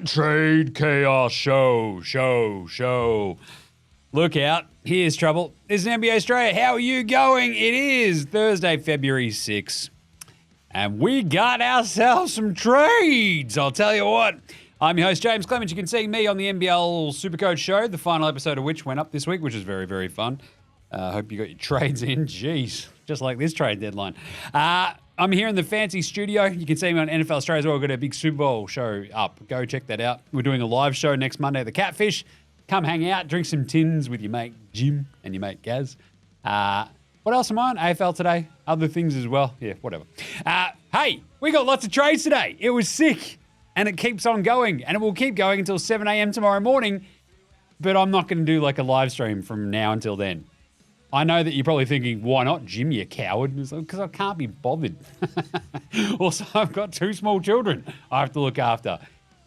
Trade Chaos Show. Look out. Here's trouble. This is NBA Straya. How are you going? It is Thursday, February 6th. And we got ourselves some trades. I'll tell you what. I'm your host, James Clements. You can see me on the NBL Supercoach Show, the final episode of which went up this week, which is very, very fun. Hope you got your trades in. Jeez, just like this trade deadline. I'm here in the fancy studio. You can see me on NFL Straya as well. We've got a big Super Bowl show up. Go check that out. We're doing a live show next Monday at the Catfish. Come hang out, drink some tins with your mate Jim and your mate Gaz. What else am I on? AFL today. Other things as well. Yeah, whatever. Hey, we got lots of trades today. It was sick, and it keeps on going, and it will keep going until 7 a.m. tomorrow morning, but I'm not going to do like a live stream from now until then. I know that you're probably thinking, why not, Jim, you coward? Because I can't be bothered. Also, I've got 2 small children I have to look after,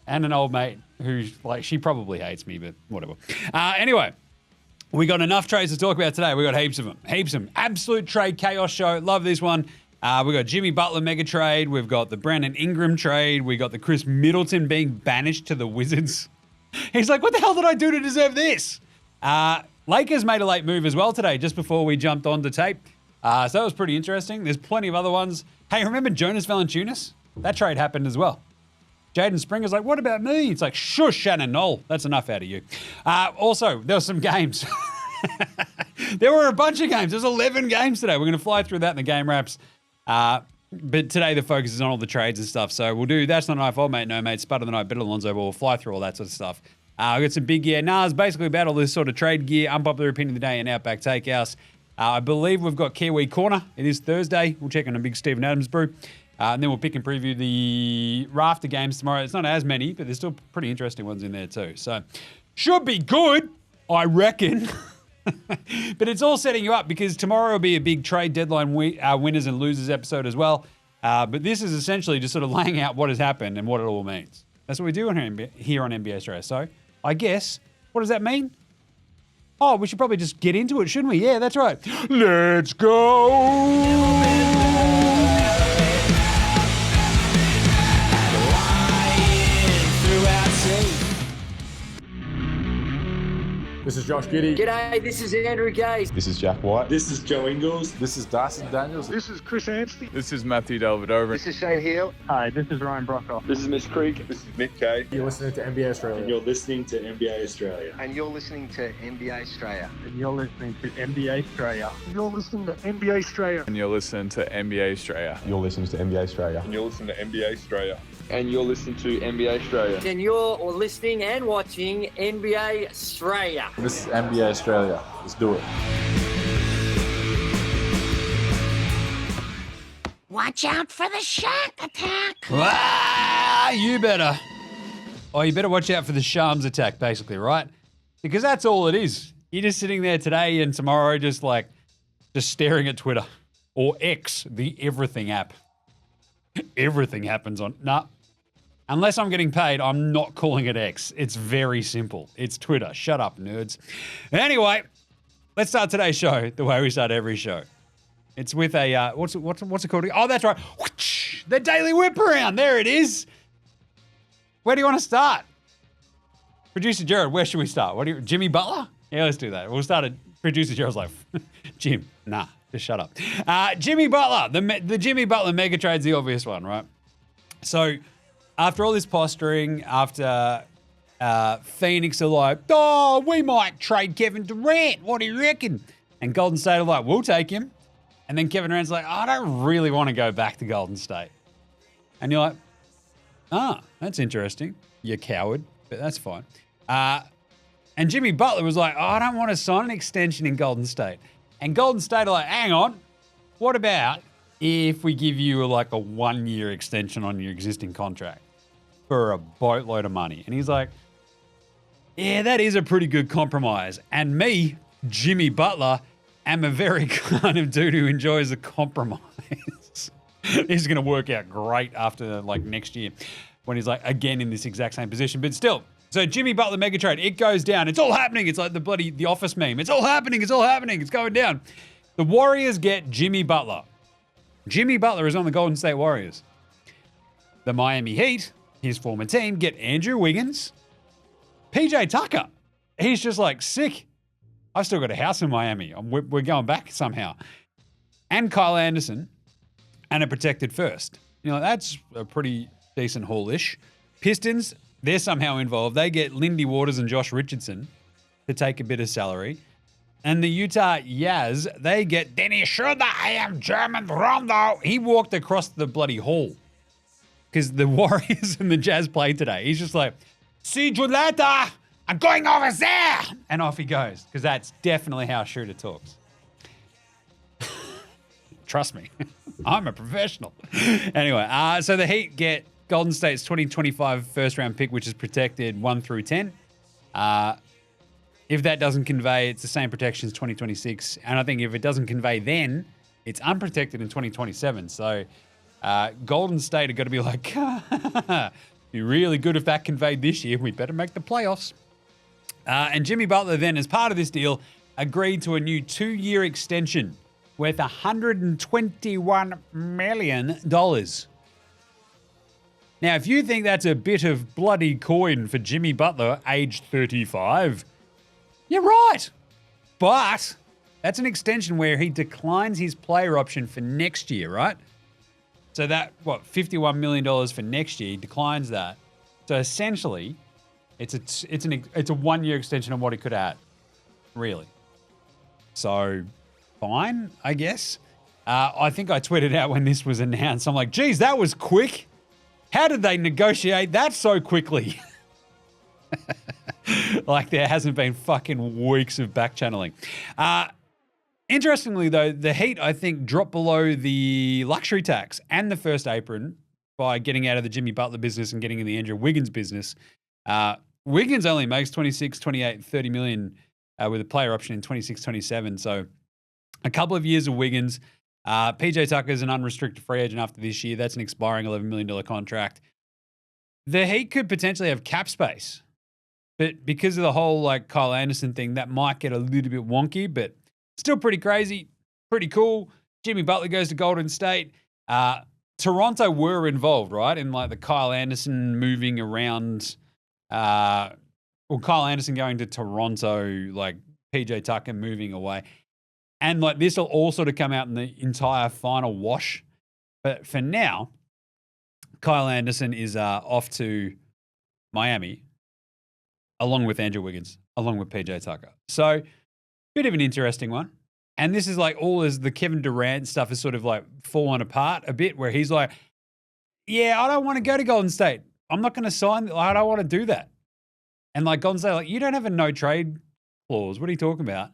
and an old mate who's like, she probably hates me, but whatever. Anyway, we got enough trades to talk about today. We got heaps of them. Absolute trade chaos show. Love this one. We got Jimmy Butler MEGA TRADE. We've got the Brandon Ingram trade. We got the Khris Middleton being banished to the Wizards. He's like, what the hell did I do to deserve this? Lakers made a late move as well today, just before we jumped on to tape. So that was pretty interesting. There's plenty of other ones. Hey, remember Jonas Valanciunas? That trade happened as well. Jaden Springer's like, what about me? It's like, shush, Shannon Knoll. That's enough out of you. Also, there were some games. There were a bunch of games. There's 11 games today. We're going to fly through that in the game wraps. But today the focus is on all the trades and stuff. So we'll do That's Not a Knife, Old Mate, No Mate, Spud of the Night, Better Than Lonzo Ball. We'll fly through all that sort of stuff. We've got some big gear. It's basically about all this sort of trade gear, unpopular opinion of the day, and Outback Takehouse. I believe we've got KIWI Corner. It is Thursday. We'll check on a big Steven Adams brew. And then we'll pick and preview the Rafter games tomorrow. It's not as many, but there's still pretty interesting ones in there too. So should be good, I reckon. But it's all setting you up because tomorrow will be a big trade deadline winners and losers episode as well. But this is essentially just sort of laying out what has happened and what it all means. That's what we do here on NBA Straya. So I guess, what does that mean? Oh, we should probably just get into it, shouldn't we? Yeah, that's right. Let's go! This is Josh Giddey. G'day, this is Andrew Gaze. This is Jack White. This is Joe Ingles. This is Dyson Daniels. This is Chris Anstey. This is Matthew Delvedova. This is Shane Hill. Hi, this is Ryan Brockhoff. This is Miss Creek. This is Nick Kay. You're listening to NBA Australia. And you're listening to NBA Australia. And you're listening to NBA Straya. And you're listening to NBA Straya. You're listening to NBA Straya. And you're listening to NBA Straya. You're listening to NBA Australia. And you're listening to NBA Straya. And you're listening to NBA Straya. And you're listening and watching NBA Straya. This is NBA Australia. Let's do it. Watch out for the Shaq Attack. You better. Oh, you better watch out for the Shams attack, basically, right? Because that's all it is. You're just sitting there today and tomorrow just staring at Twitter. Or X, the everything app. Everything happens on... Nah. Unless I'm getting paid, I'm not calling it X. It's very simple. It's Twitter. Shut up, nerds. Anyway, let's start today's show the way we start every show. It's with a, what's it called? Oh, that's right. The Daily Whip Around. There it is. Where do you want to start? Producer Jared, where should we start? Jimmy Butler? Yeah, let's do that. We'll start at producer Jared's like, Jim, nah, just shut up. Jimmy Butler. The Jimmy Butler MEGA TRADE's the obvious one, right? So... after all this posturing, after Phoenix are like, oh, we might trade Kevin Durant. What do you reckon? And Golden State are like, we'll take him. And then Kevin Durant's like, I don't really want to go back to Golden State. And you're like, that's interesting. You coward, but that's fine. And Jimmy Butler was like, I don't want to sign an extension in Golden State. And Golden State are like, hang on, what about if we give you like a 1-year extension on your existing contract for a boatload of money? And he's like, yeah, that is a pretty good compromise. And me, Jimmy Butler, am a very kind of dude who enjoys a compromise. This is going to work out great after like next year when he's like again in this exact same position. But still, so Jimmy Butler MEGA TRADE, it goes down. It's all happening. It's like the Office meme. It's all happening. It's all happening. It's going down. The Warriors get Jimmy Butler. Jimmy Butler is on the Golden State Warriors. The Miami Heat his former team, get Andrew Wiggins, PJ Tucker. He's just like, sick. I've still got a house in Miami. We're going back somehow. And Kyle Anderson and a protected first. You know, that's a pretty decent haul-ish. Pistons, they're somehow involved. They get Lindy Waters and Josh Richardson to take a bit of salary. And the Utah Jazz, they get Denny Schroeder. I am German Rondo. He walked across the bloody hall because the Warriors and the Jazz played today. He's just like, see you later. I'm going over there. And off he goes because that's definitely how Schroeder talks. Trust me. I'm a professional. Anyway, so the Heat get Golden State's 2025 first-round pick, which is protected 1 through 10. If that doesn't convey, it's the same protection as 2026. And I think if it doesn't convey then, it's unprotected in 2027. So Golden State are going to be like, be really good if that conveyed this year. We better make the playoffs. And Jimmy Butler then, as part of this deal, agreed to a new 2-year extension worth $121 million. Now, if you think that's a bit of bloody coin for Jimmy Butler, aged 35, you're right. But that's an extension where he declines his player option for next year, right? So that, $51 million for next year, he declines that. So essentially, it's a 1-year extension on what he could have had, really. So fine, I guess. I think I tweeted out when this was announced. I'm like, geez, that was quick. How did they negotiate that so quickly? Like there hasn't been fucking weeks of back channeling. Interestingly, though, the Heat, I think, dropped below the luxury tax and the first apron by getting out of the Jimmy Butler business and getting in the Andrew Wiggins business. Wiggins only makes 26, 28, 30 million with a player option in 26, 27. So a couple of years of Wiggins. PJ Tucker is an unrestricted free agent after this year. That's an expiring $11 million contract. The Heat could potentially have cap space. But because of the whole like Kyle Anderson thing, that might get a little bit wonky, but still pretty crazy, pretty cool. Jimmy Butler goes to Golden State. Toronto were involved, right, in like the Kyle Anderson moving around, Kyle Anderson going to Toronto, like PJ Tucker moving away. And like this will all sort of come out in the entire final wash. But for now, Kyle Anderson is off to Miami, along with Andrew Wiggins, along with PJ Tucker. So, bit of an interesting one. And this is like all as the Kevin Durant stuff is sort of like falling apart a bit, where he's like, yeah, I don't want to go to Golden State. I'm not going to sign. I don't want to do that. And like Golden State, like, you don't have a no trade clause. What are you talking about?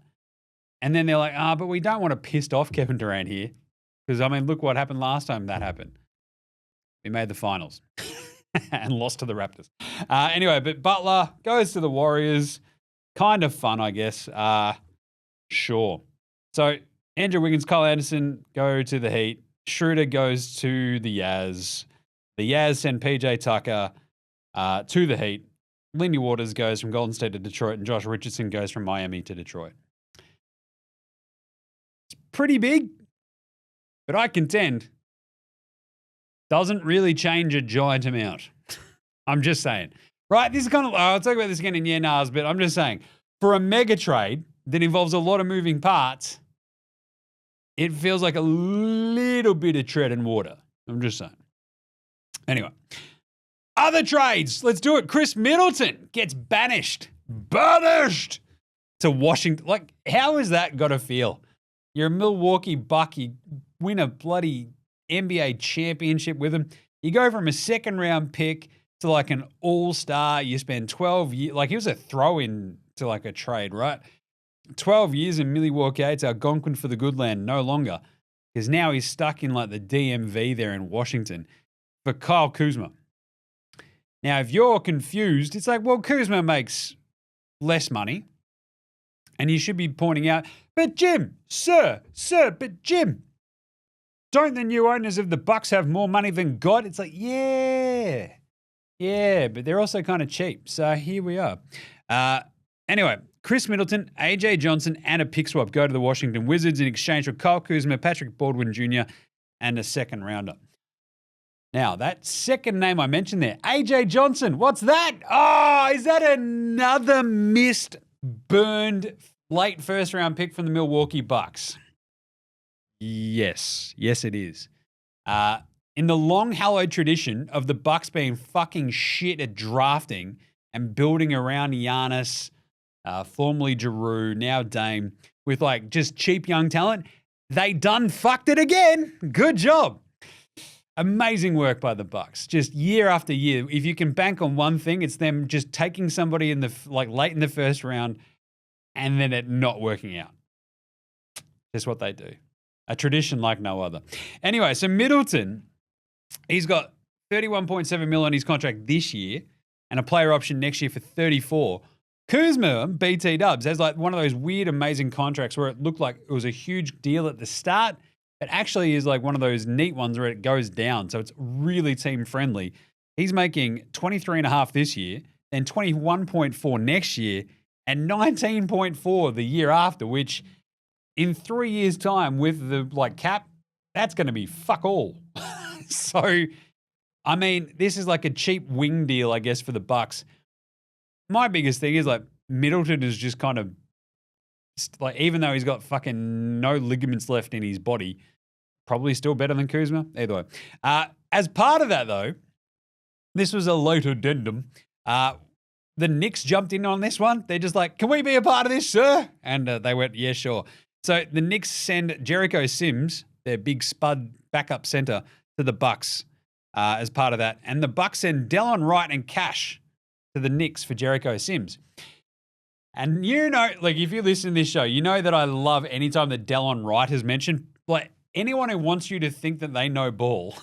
And then they're like, but we don't want to piss off Kevin Durant here. Because, I mean, look what happened last time that happened. We made the finals and lost to the Raptors. Anyway, but Butler goes to the Warriors. Kind of fun, I guess. Sure. So, Andrew Wiggins, Kyle Anderson go to the Heat. Schroeder goes to the Jazz. The Jazz send PJ Tucker to the Heat. Lindy Waters goes from Golden State to Detroit, and Josh Richardson goes from Miami to Detroit. It's pretty big, but I contend doesn't really change a giant amount. I'm just saying. Right, this is kind of, I'll talk about this again in Nars, but I'm just saying, for a mega trade that involves a lot of moving parts, it feels like a little bit of tread and water. I'm just saying. Anyway, other trades. Let's do it. Khris Middleton gets banished to Washington. Like, how has that got to feel? You're a Milwaukee Buck. You win a bloody NBA championship with him. You go from a second-round pick to like an all-star. You spend 12 years. Like, he was a throw-in to like a trade, right? 12 years in Milwaukee. It's Algonquin for the good land no longer, because now he's stuck in like the DMV there in Washington for Kyle Kuzma. Now, if you're confused, it's like, well, Kuzma makes less money, and you should be pointing out, but Jim, but Jim, don't the new owners of the Bucks have more money than God? It's like, yeah, but they're also kind of cheap. So here we are. Anyway, Khris Middleton, AJ Johnson, and a pick swap go to the Washington Wizards in exchange for Kyle Kuzma, Patrick Baldwin Jr., and a second rounder. Now, that second name I mentioned there, AJ Johnson, what's that? Oh, is that another missed, burned, late first-round pick from the Milwaukee Bucks? Yes. Yes, it is. In the long, hallowed tradition of the Bucks being fucking shit at drafting and building around Giannis, formerly Giroux, now Dame, with like just cheap young talent, they done fucked it again. Good job. Amazing work by the Bucks. Just year after year. If you can bank on one thing, it's them just taking somebody in the late in the first round and then it not working out. That's what they do. A tradition like no other. Anyway, so Middleton, he's got $31.7 million on his contract this year and a player option next year for 34. Kuzma, BT Dubs, has like one of those weird, amazing contracts where it looked like it was a huge deal at the start. It actually is like one of those neat ones where it goes down. So it's really team friendly. He's making 23.5 this year, then 21.4 next year, and 19.4 the year after, which in 3 years' time with the like cap, that's going to be fuck all. So, I mean, this is like a cheap wing deal, I guess, for the Bucks. My biggest thing is like Middleton is just kind of like, even though he's got fucking no ligaments left in his body, probably still better than Kuzma. Either way. As part of that, though, this was a late addendum. The Knicks jumped in on this one. They're just like, can we be a part of this, sir? And they went, yeah, sure. So the Knicks send Jericho Sims, their big Spud backup center, to the Bucks as part of that. And the Bucks send Delon Wright and Cash to the Knicks for Jericho Sims. And you know, like if you listen to this show, you know that I love anytime that Delon Wright is mentioned. Like anyone who wants you to think that they know ball.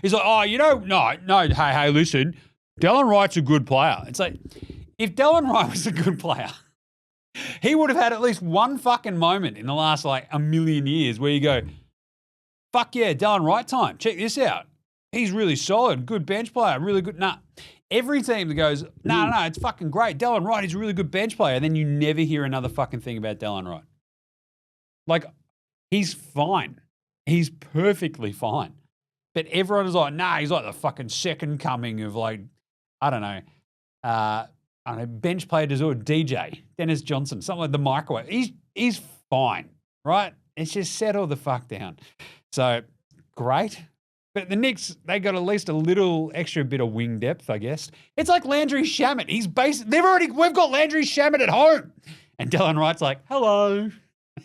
He's like, oh, you know, no, hey, listen, Delon Wright's a good player. It's like, if Delon Wright was a good player, he would have had at least one fucking moment in the last like a million years where you go, fuck yeah, Delon Wright time. Check this out. He's really solid, good bench player, really good. Nah. Every team that goes, no, it's fucking great. Delon Wright, he's a really good bench player. And then you never hear another fucking thing about Delon Wright. Like, he's fine. He's perfectly fine. But everyone is like, nah, he's like the fucking second coming of like, I don't know, bench player or DJ, Dennis Johnson, something like the microwave. He's fine, right? It's just settle the fuck down. So, great. But the Knicks, they got at least a little extra bit of wing depth, I guess. It's like Landry Shamet. We've got Landry Shamet at home. And Delon Wright's like, hello.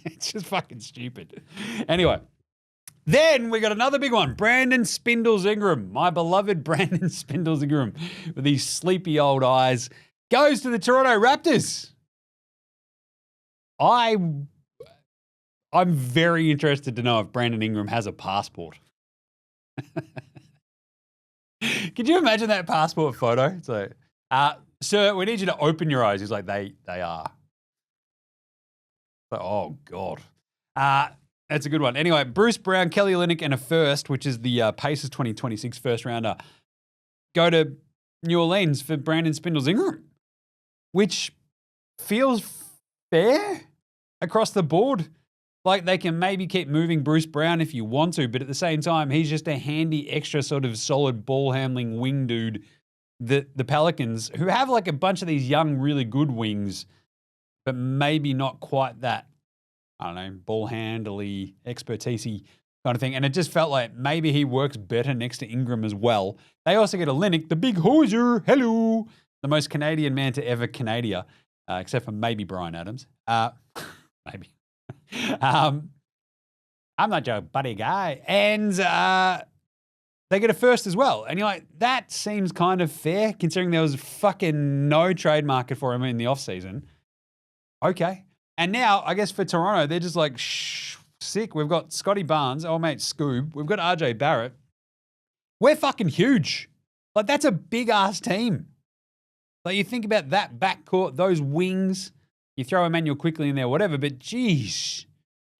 It's just fucking stupid. Anyway, then we got another big one. Brandon Spindles Ingram, my beloved Brandon Spindles Ingram with these sleepy old eyes, goes to the Toronto Raptors. I'm very interested to know if Brandon Ingram has a passport. Could you imagine that passport photo? It's like, sir, we need you to open your eyes. He's like, they are. Like, oh, God. That's a good one. Anyway, Bruce Brown, Kelly Olynyk, and a first, which is the Pacers 2026 first rounder, go to New Orleans for Brandon Spindles Ingram, which feels fair across the board. Like, they can maybe keep moving Bruce Brown if you want to, but at the same time, he's just a handy, extra sort of solid ball-handling wing dude that the Pelicans, who have like a bunch of these young, really good wings, but maybe not quite that, I don't know, ball-handly, expertise-y kind of thing. And it just felt like maybe he works better next to Ingram as well. They also get Olynyk, the big hoser, hello, the most Canadian man to ever Canada, except for maybe Bryan Adams. Maybe. I'm not your buddy guy. And they get a first as well. And you're like, that seems kind of fair considering there was fucking no trade market for him in the offseason. Okay. And now, I guess for Toronto, they're just like, sick. We've got Scotty Barnes, old mate Scoob. We've got RJ Barrett. We're fucking huge. Like, that's a big-ass team. Like, you think about that backcourt, those wings. You throw Emmanuel quickly in there, whatever, but geez,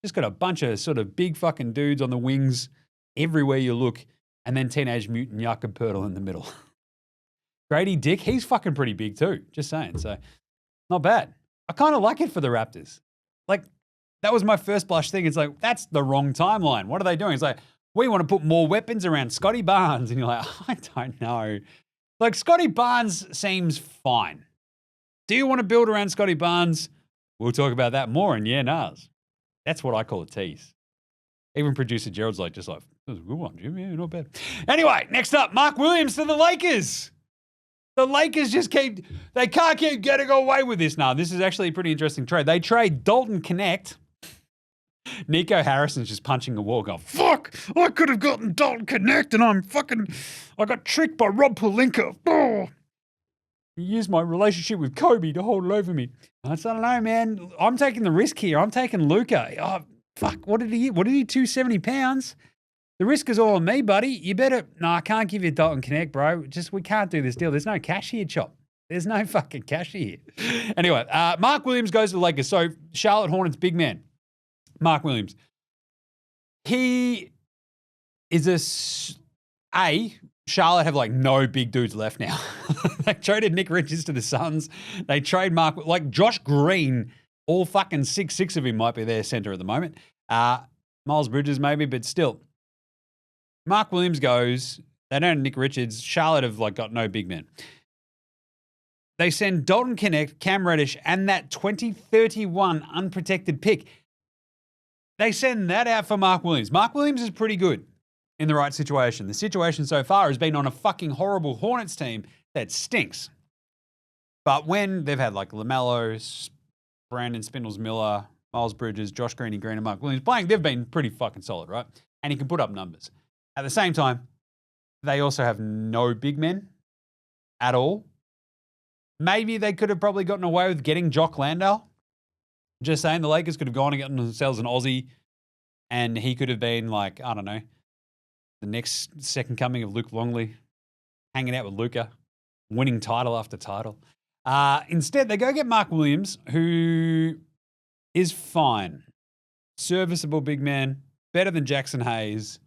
just got a bunch of sort of big fucking dudes on the wings everywhere you look, and then Teenage Mutant Jakob Poeltl in the middle. Grady Dick, he's fucking pretty big too, just saying. So, not bad. I kind of like it for the Raptors. Like, that was my first blush thing. It's like, that's the wrong timeline. What are they doing? It's like, We want to put more weapons around Scotty Barnes. And you're like, I don't know. Like, Scotty Barnes seems fine. Do you want to build around Scotty Barnes? We'll talk about that more in Yeah Nars. That's what I call a tease. Even producer Gerald's like, just like, that was a good one, Jimmy. Yeah, not bad. Anyway, next up, Mark Williams to the Lakers. The Lakers they can't keep getting away with this. Now, this is actually a pretty interesting trade. They trade Dalton Connect. Nico Harrison's just punching a wall going, fuck, I could have gotten Dalton Connect and I got tricked by Rob Pelinka. Oh. He used my relationship with Kobe to hold it over me. I don't know, man. I'm taking the risk here. I'm taking Luka. Oh, fuck, what did he 270 pounds? The risk is all on me, buddy. You better, no, I can't give you Dalton Connect, bro. We can't do this deal. There's no cash here, Chop. There's no fucking cash here. Anyway, Mark Williams goes to the Lakers. So Charlotte Hornets, big man. Mark Williams. He is Charlotte have like no big dudes left now. They traded Nick Richards to the Suns. They trade like Josh Green, all fucking 6'6" of him might be their center at the moment. Miles Bridges maybe, but still. Mark Williams goes, they don't have Nick Richards. Charlotte have like got no big men. They send Dalton Connect, Cam Reddish, and that 2031 unprotected pick. They send that out for Mark Williams. Mark Williams is pretty good in the right situation. The situation so far has been on a fucking horrible Hornets team that stinks. But when they've had like LaMelo, Brandon Spindles-Miller, Miles Bridges, Josh Green, and Mark Williams playing, they've been pretty fucking solid, right? And he can put up numbers. At the same time, they also have no big men at all. Maybe they could have probably gotten away with getting Jock Landale. Just saying, the Lakers could have gone and gotten themselves an Aussie, and he could have been like, I don't know, the next second coming of Luke Longley, hanging out with Luka, winning title after title. Instead, they go get Mark Williams, who is fine. Serviceable big man, better than Jackson Hayes.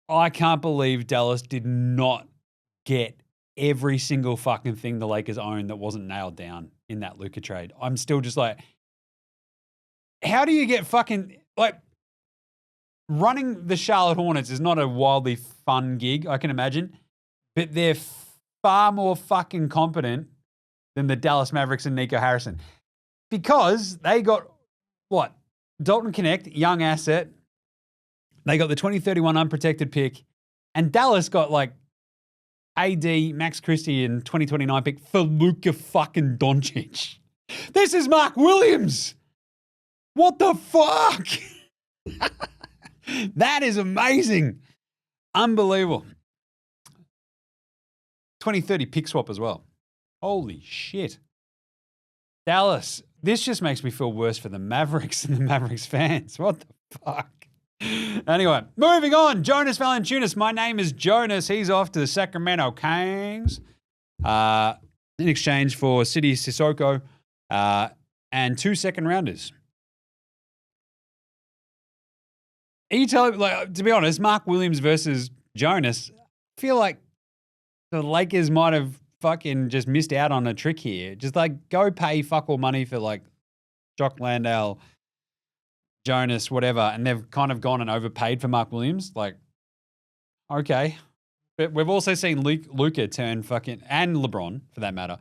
I can't believe Dallas did not get every single fucking thing the Lakers own that wasn't nailed down in that Luka trade. I'm still just like, how do you get fucking, like, running the Charlotte Hornets is not a wildly fun gig, I can imagine, but they're far more fucking competent than the Dallas Mavericks and Nico Harrison. Because they got, what? Dalton Connect, young asset. They got the 2031 unprotected pick. And Dallas got, like, AD, Max Christie, and 2029 pick for Luka fucking Doncic. This is Mark Williams. What the fuck? That is amazing. Unbelievable. 2030 pick swap as well. Holy shit. Dallas, this just makes me feel worse for the Mavericks and the Mavericks fans. What the fuck? Anyway, moving on. Jonas Valanciunas. My name is Jonas. He's off to the Sacramento Kings in exchange for City Sissoko and 2 second-rounders. You tell me, like, to be honest, Mark Williams versus Jonas, I feel like the Lakers might have fucking just missed out on a trick here. Just like go pay fuck all money for like Jock Landale, Jonas, whatever, and they've kind of gone and overpaid for Mark Williams. Like, okay. But we've also seen Luka turn fucking, and LeBron for that matter,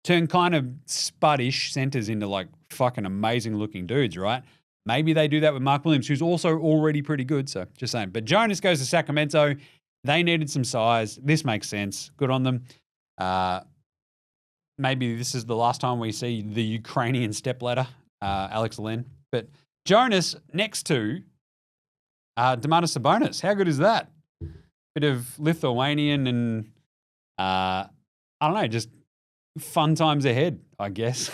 turn kind of spuddish centers into like fucking amazing looking dudes, right? Maybe they do that with Mark Williams, who's also already pretty good. So just saying. But Jonas goes to Sacramento. They needed some size. This makes sense. Good on them. Maybe this is the last time we see the Ukrainian stepladder, Alex Len. But Jonas next to Domantas Sabonis. How good is that? Bit of Lithuanian and, I don't know, just fun times ahead, I guess.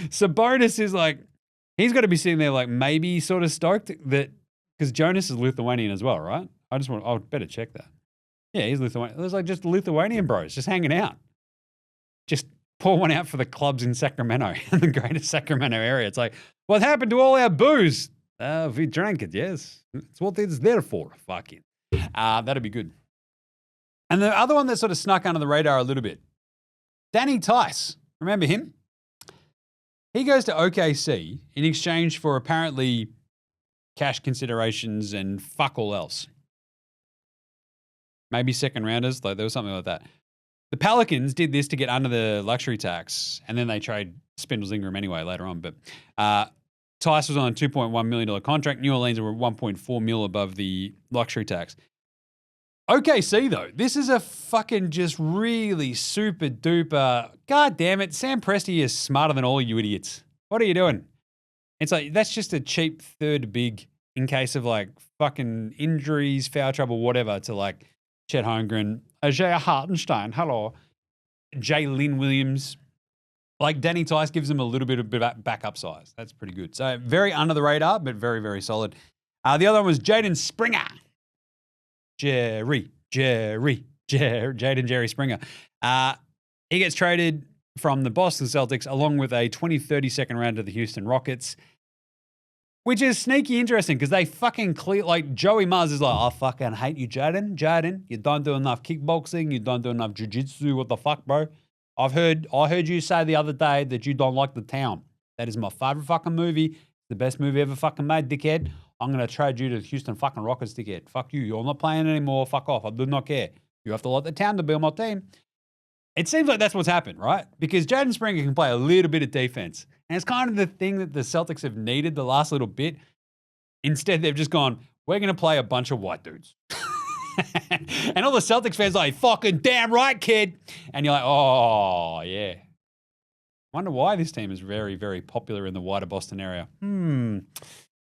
Sabonis is like, he's got to be sitting there like maybe sort of stoked that, because Jonas is Lithuanian as well, right? I'll better check that. Yeah, he's Lithuanian. There's like just Lithuanian bros just hanging out. Just pour one out for the clubs in Sacramento, in the greater Sacramento area. It's like, what happened to all our booze? We drank it, yes. It's what it's there for, fucking. That'd be good. And the other one that sort of snuck under the radar a little bit, Danny Tice. Remember him? He goes to OKC in exchange for apparently cash considerations and fuck all else. Maybe second rounders, like there was something like that. The Pelicans did this to get under the luxury tax, and then they trade Spindles Ingram anyway later on. But Tice was on a $2.1 million contract. New Orleans were 1.4 mil above the luxury tax. OKC, though, this is a fucking just really super duper, god damn it, Sam Presti is smarter than all you idiots. What are you doing? It's like, that's just a cheap third big in case of like fucking injuries, foul trouble, whatever, to like Chet Holmgren, Ajay Hartenstein, hello, Jalen Williams. Like Danny Tice gives them a little bit of backup size. That's pretty good. So very under the radar, but very, very solid. The other one was Jaden Springer. Jaden Jerry Springer. He gets traded from the Boston Celtics along with a 2030 second round to the Houston Rockets, which is sneaky interesting because they fucking clear, like Joey Mars is like, I fucking hate you, Jaden. Jaden, you don't do enough kickboxing. You don't do enough jiu-jitsu. What the fuck, bro? I heard you say the other day that you don't like The Town. That is my favorite fucking movie. The best movie ever fucking made, dickhead. I'm going to trade you to the Houston fucking Rockets, dickhead. Fuck you. You're not playing anymore. Fuck off. I do not care. You have to let The Town to be on my team. It seems like that's what's happened, right? Because Jaden Springer can play a little bit of defense. And it's kind of the thing that the Celtics have needed the last little bit. Instead, they've just gone, we're going to play a bunch of white dudes. And all the Celtics fans are like, fucking damn right, kid. And you're like, oh, yeah. Wonder why this team is very, very popular in the wider Boston area.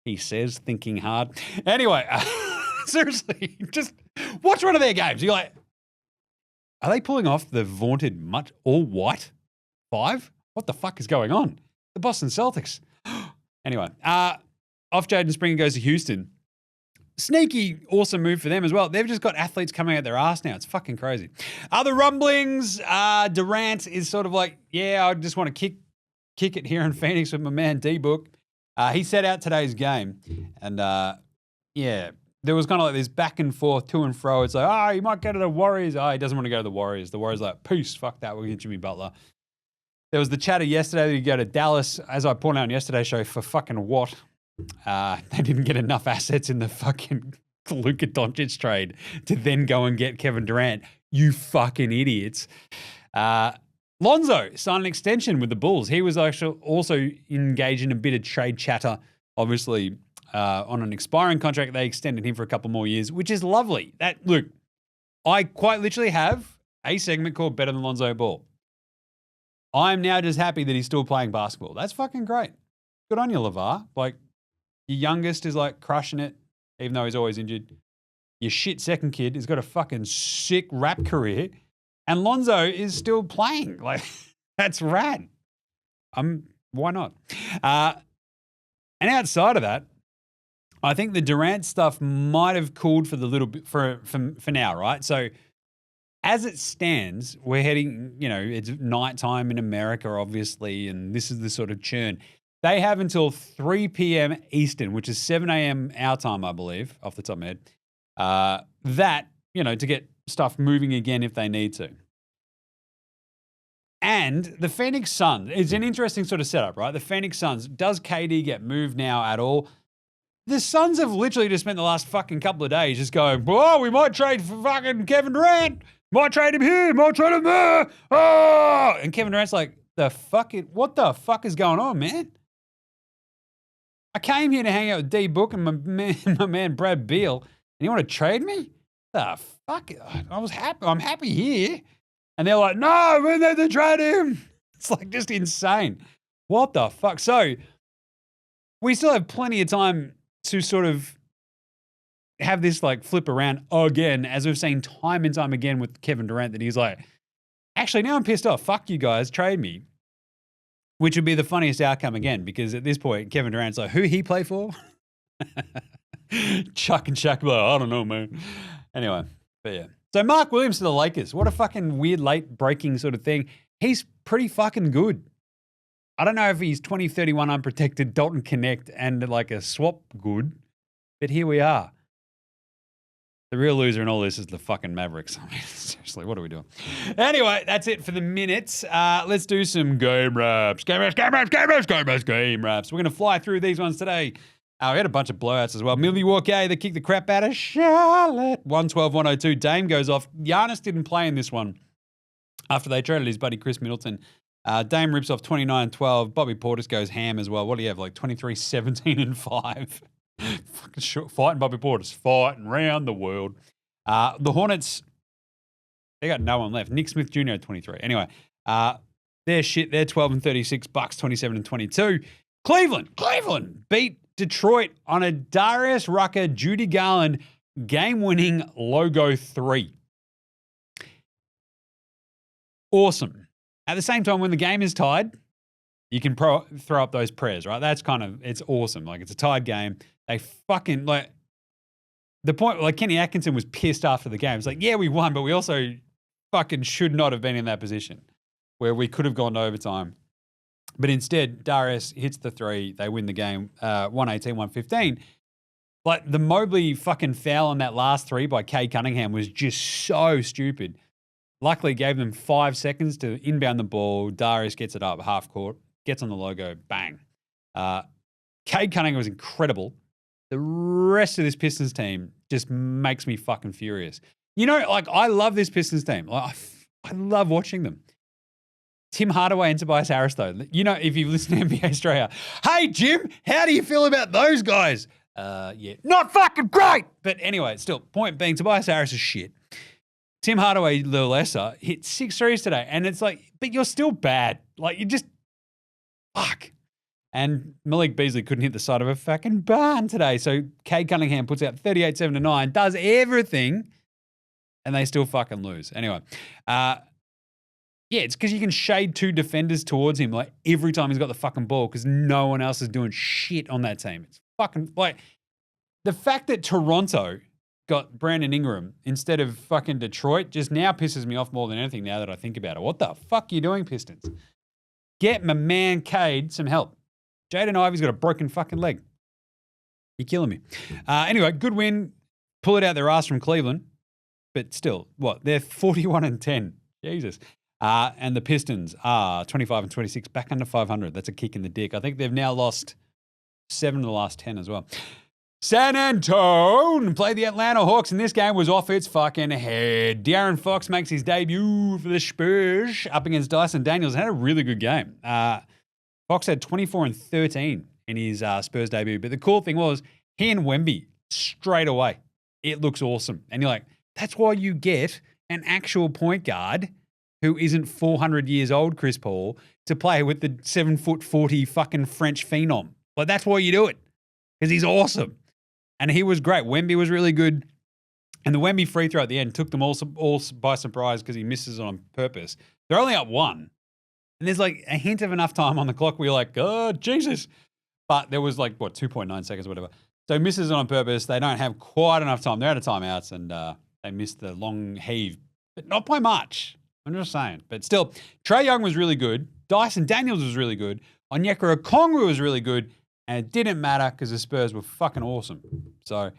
He says, thinking hard. Anyway, seriously, just watch one of their games. You're like, are they pulling off the vaunted all-white 5? What the fuck is going on? The Boston Celtics. Anyway, off Jaden Springer goes to Houston. Sneaky, awesome move for them as well. They've just got athletes coming out their ass now. It's fucking crazy. The rumblings, Durant is sort of like, yeah, I just want to kick it here in Phoenix with my man D-Book. He set out today's game, and yeah, there was kind of like this back and forth, to and fro. It's like, he might go to the Warriors. He doesn't want to go to the Warriors. The Warriors are like, peace, fuck that, we'll get Jimmy Butler. There was the chatter yesterday that you go to Dallas, as I pointed out on yesterday's show, for fucking what? They didn't get enough assets in the fucking Luka Doncic trade to then go and get Kevin Durant. You fucking idiots. Lonzo signed an extension with the Bulls. He was actually also engaged in a bit of trade chatter, obviously, on an expiring contract. They extended him for a couple more years, which is lovely. Look, I quite literally have a segment called Better Than Lonzo Ball. I'm now just happy that he's still playing basketball. That's fucking great. Good on you, LeVar. Like, your youngest is like crushing it, even though he's always injured. Your shit second kid has got a fucking sick rap career, and Lonzo is still playing. Like, that's rad. Why not? And outside of that, I think the Durant stuff might have cooled for the little bit for now, right? So as it stands, we're heading, it's nighttime in America, obviously, and this is the sort of churn. They have until 3 p.m. Eastern, which is 7 a.m. our time, I believe, off the top of my head, to get stuff moving again if they need to. And the Phoenix Suns, it's an interesting sort of setup, right? The Phoenix Suns, does KD get moved now at all? The Suns have literally just spent the last fucking couple of days just going, we might trade for fucking Kevin Durant. Might trade him here. Might trade him there. And Kevin Durant's like, what the fuck is going on, man? I came here to hang out with D-Book and my man Brad Beal, and you want to trade me? The fuck? I'm happy here. And they're like, no, we need to trade him. It's like just insane. What the fuck? So we still have plenty of time to sort of have this like flip around again, as we've seen time and time again with Kevin Durant, that he's like, actually, now I'm pissed off. Fuck you guys, trade me. Which would be the funniest outcome again, because at this point, Kevin Durant's like, who he play for? Chuck and Shaq, like, I don't know, man. Anyway, but yeah. So Mark Williams to the Lakers. What a fucking weird late breaking sort of thing. He's pretty fucking good. I don't know if he's 2031 unprotected, Dalton Connect, and like a swap good, but here we are. The real loser in all this is the fucking Mavericks. I mean, seriously, what are we doing? Anyway, that's it for the minutes. Let's do some game wraps. Game wraps. We're going to fly through these ones today. We had a bunch of blowouts as well. Milwaukee, they kicked the crap out of Charlotte. 112-102. Dame goes off. Giannis didn't play in this one after they traded his buddy Khris Middleton. Dame rips off 29-12. Bobby Portis goes ham as well. What do you have, like 23-17-5? Fucking short. Fighting Bobby Portis. Fighting round the world. The Hornets, they got no one left. Nick Smith Jr. at 23. Anyway, they're shit. They're 12-36. Bucks 27-22. Cleveland beat Detroit on a Darius Rucker, Judy Garland game-winning logo 3. Awesome. At the same time, when the game is tied, you can throw up those prayers, right? That's it's awesome. Like, it's a tied game. They fucking, like, the point, like, Kenny Atkinson was pissed after the game. It's like, yeah, we won, but we also fucking should not have been in that position where we could have gone to overtime. But instead, Darius hits the 3. They win the game 118-115. Like, the Mobley fucking foul on that last 3 by Kay Cunningham was just so stupid. Luckily, gave them 5 seconds to inbound the ball. Darius gets it up half court, gets on the logo, bang. Kay Cunningham was incredible. The rest of this Pistons team just makes me fucking furious. You know, like, I love this Pistons team. Like, I love watching them. Tim Hardaway and Tobias Harris, though. You know, if you listen to NBA Straya, hey, Jim, how do you feel about those guys? Yeah, not fucking great. But anyway, still, point being, Tobias Harris is shit. Tim Hardaway, the lesser, hit 6 threes today. And it's like, but you're still bad. Like, you just, fuck. And Malik Beasley couldn't hit the side of a fucking barn today. So Cade Cunningham puts out 38-7-9, does everything, and they still fucking lose. Anyway, yeah, it's because you can shade 2 defenders towards him like every time he's got the fucking ball because no one else is doing shit on that team. It's fucking, like, the fact that Toronto got Brandon Ingram instead of fucking Detroit just now pisses me off more than anything now that I think about it. What the fuck are you doing, Pistons? Get my man Cade some help. Jaden Ivey's got a broken fucking leg. You're killing me. Anyway, good win. Pull it out their ass from Cleveland. But still, what? They're 41-10. Jesus. And the Pistons are 25-26, back under 500. That's a kick in the dick. I think they've now lost 7 of the last 10 as well. San Antonio played the Atlanta Hawks, and this game was off its fucking head. De'Aaron Fox makes his debut for the Spurs up against Dyson Daniels and had a really good game. Fox had 24 and 13 in his Spurs debut. But the cool thing was, he and Wemby, straight away, it looks awesome. And you're like, that's why you get an actual point guard who isn't 400 years old, Chris Paul, to play with the 7'40" fucking French phenom. Like, that's why you do it. Because he's awesome. And he was great. Wemby was really good. And the Wemby free throw at the end took them all by surprise because he misses on purpose. They're only up 1. And there's like a hint of enough time on the clock where you're like, oh, Jesus. But there was like, 2.9 seconds or whatever. So he misses it on purpose. They don't have quite enough time. They're out of timeouts and they missed the long heave. But not by much. I'm just saying. But still, Trae Young was really good. Dyson Daniels was really good. Onyeka Okongwu was really good. And it didn't matter because the Spurs were fucking awesome. So,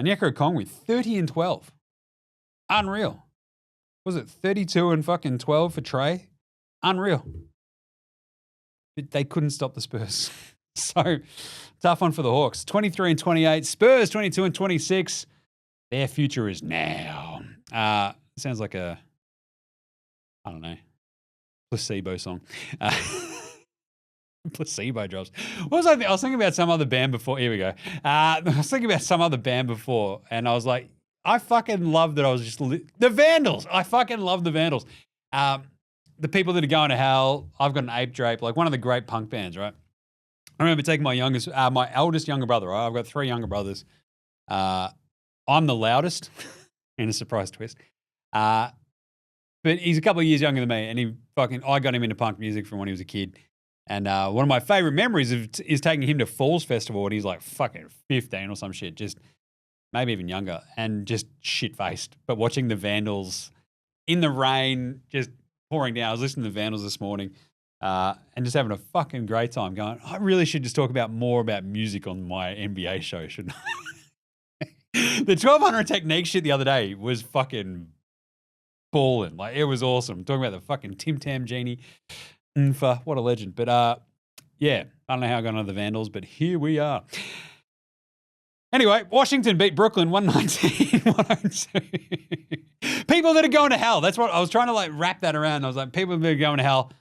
Onyeka Okongwu, 30 and 12. Unreal. Was it 32 and fucking 12 for Trae? Unreal. But they couldn't stop the Spurs. So, tough one for the Hawks. 23 and 28. Spurs, 22 and 26. Their future is now. Sounds like a, I don't know, placebo song. Placebo drops. What was I thinking? I was thinking about some other band before. Here we go. I was thinking about some other band before, and I was like, I fucking love that I was just... The Vandals. I fucking love the Vandals. The People That Are Going to Hell. I've got an Ape Drape, like one of the great punk bands, right? I remember taking my eldest younger brother, right? I've got 3 younger brothers. I'm the loudest, in a surprise twist. But he's a couple of years younger than me, and I got him into punk music from when he was a kid. And one of my favorite memories is taking him to Falls Festival when he's like fucking 15 or some shit, just maybe even younger, and just shit-faced. But watching the Vandals in the rain, just pouring down. I was listening to the Vandals this morning and just having a fucking great time going, I really should just talk more about music on my NBA show, shouldn't I? The 1200 Technique shit the other day was fucking balling. Like, it was awesome. Talking about the fucking Tim Tam Genie. What a legend. But yeah, I don't know how I got onto the Vandals, but here we are. Anyway, Washington beat Brooklyn 119-102. People that are going to hell. That's what I was trying to like wrap that around. I was like, people that are going to hell.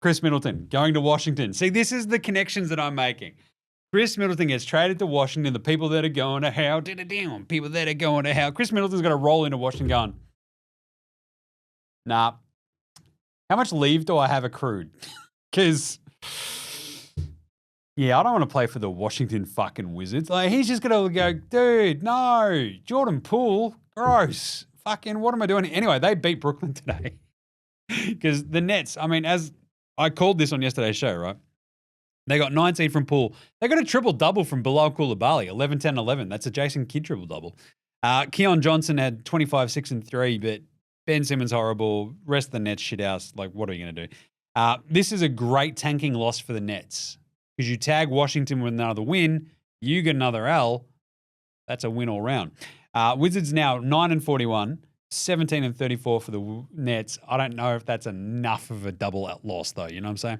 Khris Middleton going to Washington. See, this is the connections that I'm making. Khris Middleton gets traded to Washington. The people that are going to hell, people that are going to hell. Khris Middleton's got to roll into Washington going, nah, how much leave do I have accrued? Because, yeah, I don't want to play for the Washington fucking Wizards. Like, he's just going to go, dude, no, Jordan Poole, gross. Fucking, what am I doing? Anyway, they beat Brooklyn today. Because the Nets, I mean, as I called this on yesterday's show, right? They got 19 from Poole. They got a triple-double from Bilal Coulibaly, 11, 10, 11. That's a Jason Kidd triple-double. Keon Johnson had 25, 6, and 3, but Ben Simmons horrible. Rest of the Nets shit house. Like, what are you going to do? This is a great tanking loss for the Nets because you tag Washington with another win, you get another L. That's a win all round. Wizards now 9-41. 17-34 for the Nets. I don't know if that's enough of a double loss, though. You know what I'm saying?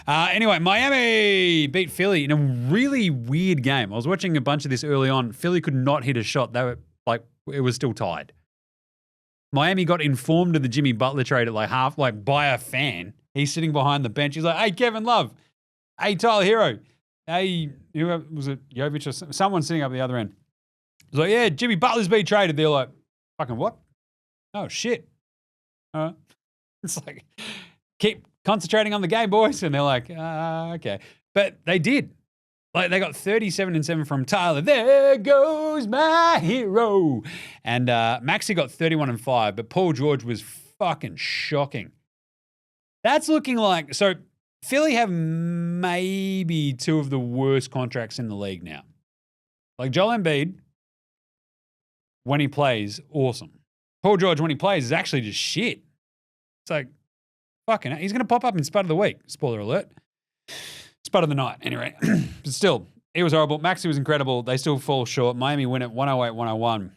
Anyway, Miami beat Philly in a really weird game. I was watching a bunch of this early on. Philly could not hit a shot. They were like, it was still tied. Miami got informed of the Jimmy Butler trade at like half, like by a fan. He's sitting behind the bench. He's like, hey, Kevin Love. Hey, Tyler Hero. Hey, whoever was it? Jovic or someone sitting up the other end. He's like, yeah, Jimmy Butler's been traded. They're like, fucking what? Oh, shit. It's like, keep concentrating on the game, boys. And they're like, okay. But they did. Like, they got 37-7 from Tyler. There goes my hero. And Maxey got 31-5, but Paul George was fucking shocking. That's looking like, so Philly have maybe two of the worst contracts in the league now. Like Joel Embiid, when he plays, awesome. Paul George, when he plays, is actually just shit. It's like, fucking, he's going to pop up in Spud of the Week. Spoiler alert. Spud of the Night, anyway. But still, it was horrible. Maxey was incredible. They still fall short. Miami win at 108-101.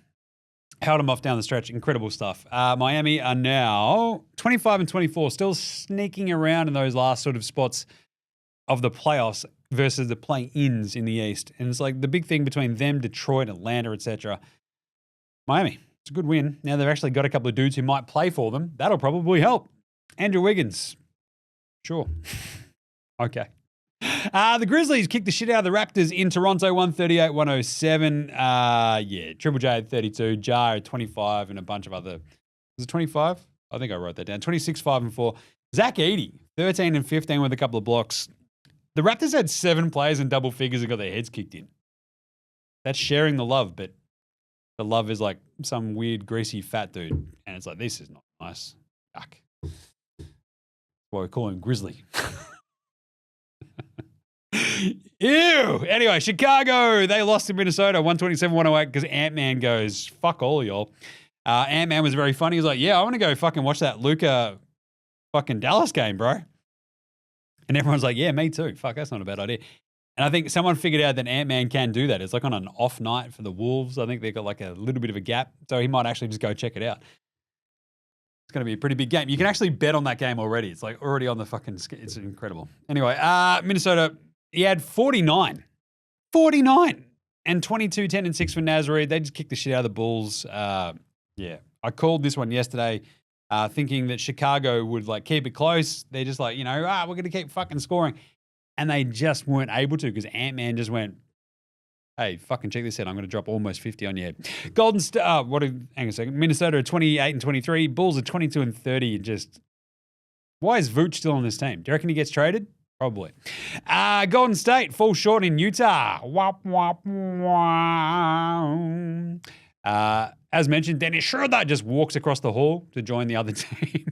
Held them off down the stretch. Incredible stuff. Miami are now 25-24, still sneaking around in those last sort of spots of the playoffs versus the play-ins in the East. And it's like the big thing between them, Detroit, Atlanta, etc. Miami. It's a good win. Now they've actually got a couple of dudes who might play for them. That'll probably help. Andrew Wiggins. Sure. Okay. The Grizzlies kicked the shit out of the Raptors in Toronto, 138-107. Yeah, Triple J had 32, Jar had 25, and a bunch of other. Was it 25? I think I wrote that down. 26, 5, and 4. Zach Edey, 13 and 15 with a couple of blocks. The Raptors had 7 players in double figures that got their heads kicked in. That's sharing the love, but the love is like some weird, greasy, fat dude. And it's like, this is not nice. Yuck. That's why we call him Grizzly. Ew. Anyway, Chicago, they lost to Minnesota 127-108 because Ant-Man goes, fuck all y'all. Ant-Man was very funny. He was like, yeah, I want to go fucking watch that Luka fucking Dallas game, bro. And everyone's like, yeah, me too. Fuck, that's not a bad idea. And I think someone figured out that Ant-Man can do that. It's like on an off night for the Wolves. I think they've got like a little bit of a gap. So he might actually just go check it out. It's going to be a pretty big game. You can actually bet on that game already. It's like already on the fucking, it's incredible. Anyway, Minnesota, he had 49. And 22, 10, and 6 for Nazareth. They just kicked the shit out of the Bulls. Yeah. I called this one yesterday thinking that Chicago would like keep it close. They're just like, we're going to keep fucking scoring. And they just weren't able to because Ant-Man just went, hey, fucking check this out. I'm going to drop almost 50 on your head. Golden State, hang on a second. Minnesota are 28 and 23. Bulls are 22 and 30. Just, why is Vooch still on this team? Do you reckon he gets traded? Probably. Golden State falls short in Utah. Wop, wop, wow. As mentioned, Dennis Schroeder just walks across the hall to join the other team.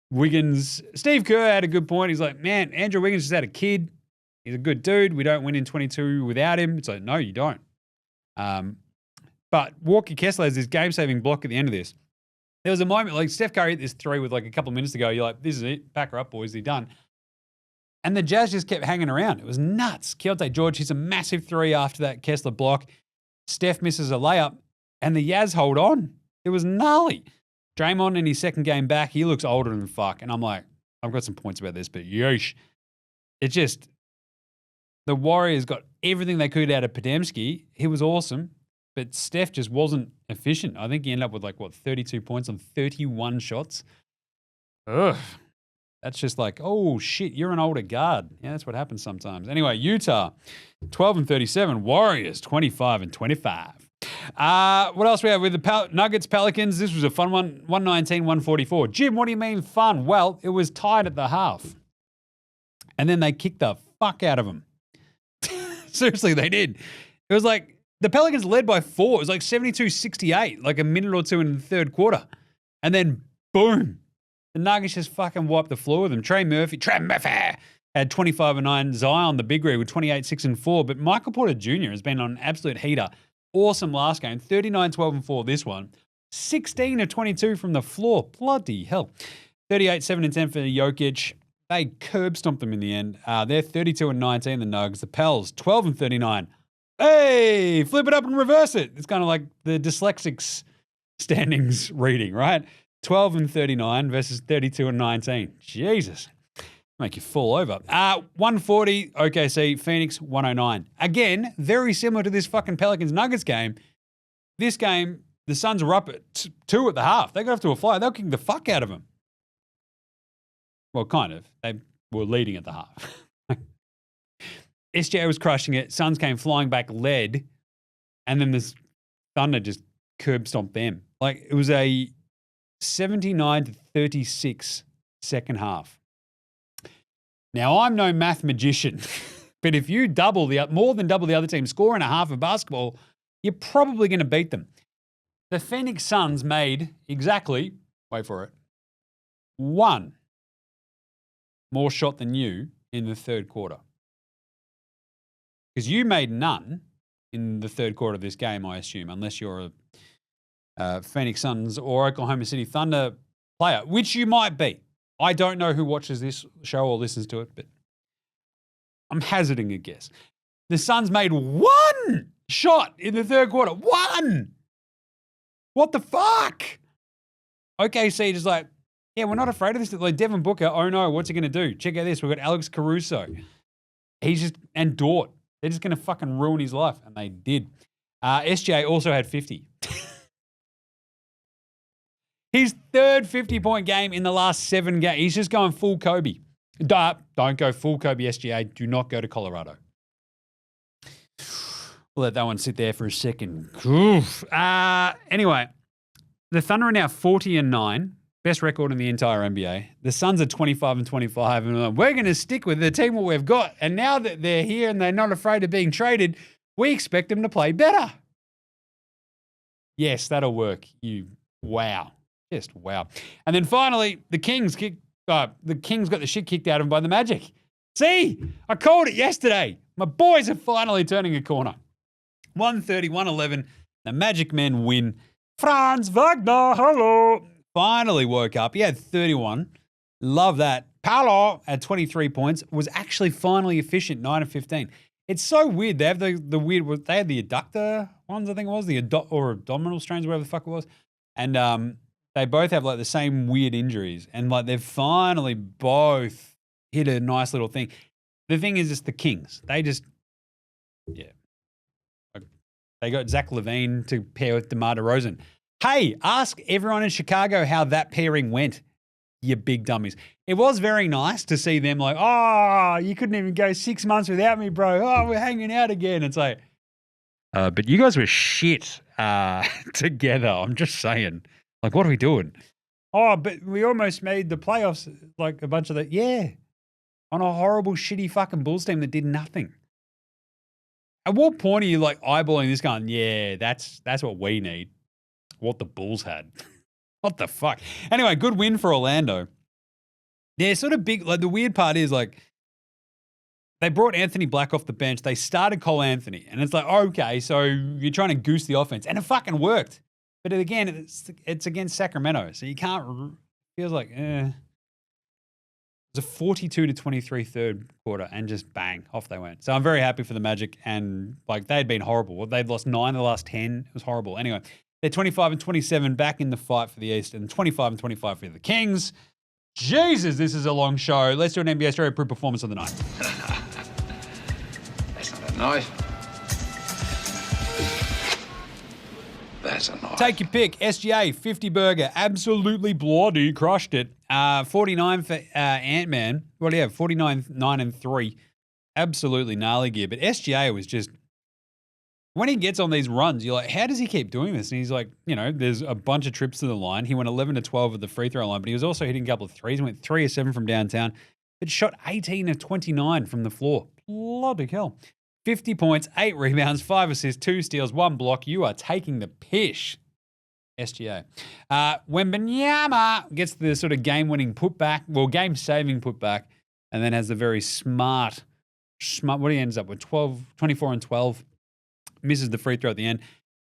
Wiggins, Steve Kerr had a good point. He's like, man, Andrew Wiggins just had a kid. He's a good dude. We don't win in 22 without him. It's like, no, you don't. But Walker Kessler has this game-saving block at the end of this. There was a moment, like Steph Curry hit this 3 with like a couple of minutes to go. You're like, this is it. Back her up, boys. They're done. And the Jazz just kept hanging around. It was nuts. Keontae George hits a massive 3 after that Kessler block. Steph misses a layup, and the Jazz hold on. It was gnarly. Draymond in his second game back, he looks older than fuck. And I'm like, I've got some points about this, but yeesh. It just, the Warriors got everything they could out of Podziemski. He was awesome, but Steph just wasn't efficient. I think he ended up with 32 points on 31 shots. Ugh. That's just oh, shit, you're an older guard. Yeah, that's what happens sometimes. Anyway, Utah, 12-37. Warriors, 25-25. What else we have with the Nuggets, Pelicans? This was a fun one, 119-144. Jim, what do you mean fun? Well, it was tied at the half. And then they kicked the fuck out of them. Seriously, they did. It was the Pelicans led by 4. It was 72-68, a minute or two in the third quarter. And then, boom, the Nuggets just fucking wiped the floor with them. Trey Murphy had 25-9. Zion, the big red, with 28-6-4. But Michael Porter Jr. has been on an absolute heater. Awesome last game. 39-12-4 this one. 16-22 from the floor. Bloody hell. 38-7-10 for Jokic. They curb stomped them in the end. They're 32-19, the Nugs. The Pels, 12-39. Hey, flip it up and reverse it. It's kind of like the dyslexics standings reading, right? 12-39 versus 32-19. Jesus. Make you fall over. 140, OKC, Phoenix, 109. Again, very similar to this fucking Pelicans-Nuggets game. This game, the Suns were up at 2 at the half. They got off to a flyer. They'll kick the fuck out of them. Well, kind of. They were leading at the half. SGA was crushing it. Suns came flying back, led, and then the Thunder just curb stomped them. It was a 79-36 second half. Now, I'm no math magician, but if you more than double the other team's score in a half of basketball, you're probably going to beat them. The Phoenix Suns made exactly, wait for it, 1 more shot than you in the third quarter. Because you made none in the third quarter of this game, I assume, unless you're a Phoenix Suns or Oklahoma City Thunder player, which you might be. I don't know who watches this show or listens to it, but I'm hazarding a guess. The Suns made 1 shot in the third quarter. 1! What the fuck? OKC just yeah, we're not afraid of this. Devin Booker, oh no, what's he going to do? Check out this. We've got Alex Caruso. And Dort. They're just going to fucking ruin his life. And they did. SJ also had 50. His third 50-point game in the last 7 games. He's just going full Kobe. Don't go full Kobe, SGA. Do not go to Colorado. We'll let that one sit there for a second. Anyway, the Thunder are now 40-9. Best record in the entire NBA. The Suns are 25-25. And we're going to stick with the team what we've got. And now that they're here and they're not afraid of being traded, we expect them to play better. Yes, that'll work. Wow. Just wow. And then finally, the Kings got the shit kicked out of them by the Magic. See, I called it yesterday. My boys are finally turning a corner. 130-111. The Magic men win. Franz Wagner, hello. Finally woke up. He had 31. Love that. Paolo at 23 points was actually finally efficient, 9 of 15. It's so weird. They have the weird, they had the adductor ones, I think it was, or abdominal strains, whatever the fuck it was. And they both have the same weird injuries. And they've finally both hit a nice little thing. The thing is, it's the Kings. They just, yeah. They got Zach LaVine to pair with DeMar DeRozan. Hey, ask everyone in Chicago how that pairing went, you big dummies. It was very nice to see them you couldn't even go 6 months without me, bro. Oh, we're hanging out again. It's but you guys were shit together. I'm just saying. What are we doing? Oh, but we almost made the playoffs, a bunch of yeah, on a horrible, shitty fucking Bulls team that did nothing. At what point are you eyeballing this going, yeah, that's what we need. What the Bulls had. What the fuck? Anyway, good win for Orlando. They're sort of big. The weird part is they brought Anthony Black off the bench. They started Cole Anthony. And it's okay, so you're trying to goose the offense. And it fucking worked. But again, it's against Sacramento. So you can't, feels it was a 42-23 third quarter and just bang, off they went. So I'm very happy for the Magic. And they had been horrible. They'd lost 9 of the last 10. It was horrible. Anyway. They're 25-27 back in the fight for the East and 25-25 for the Kings. Jesus, this is a long show. Let's do an NBA Straya Proof Performance of the Night. Nice. That's a nice. Take your pick. SGA, 50 burger. Absolutely bloody crushed it. 49 for Ant-Man. What do you have? 49, 9 and 3. Absolutely gnarly gear. But SGA was just, when he gets on these runs, you're like, how does he keep doing this? And he's like, there's a bunch of trips to the line. He went 11 to 12 at the free throw line, but he was also hitting a couple of threes. He went 3 of 7 from downtown, but shot 18 of 29 from the floor. Bloody hell. 50 points, 8 rebounds, 5 assists, 2 steals, 1 block. You are taking the pish, SGA. Wembanyama gets the sort of game-winning putback, game-saving putback, and then has the very smart, what he ends up with, 24 and 12. Misses the free throw at the end.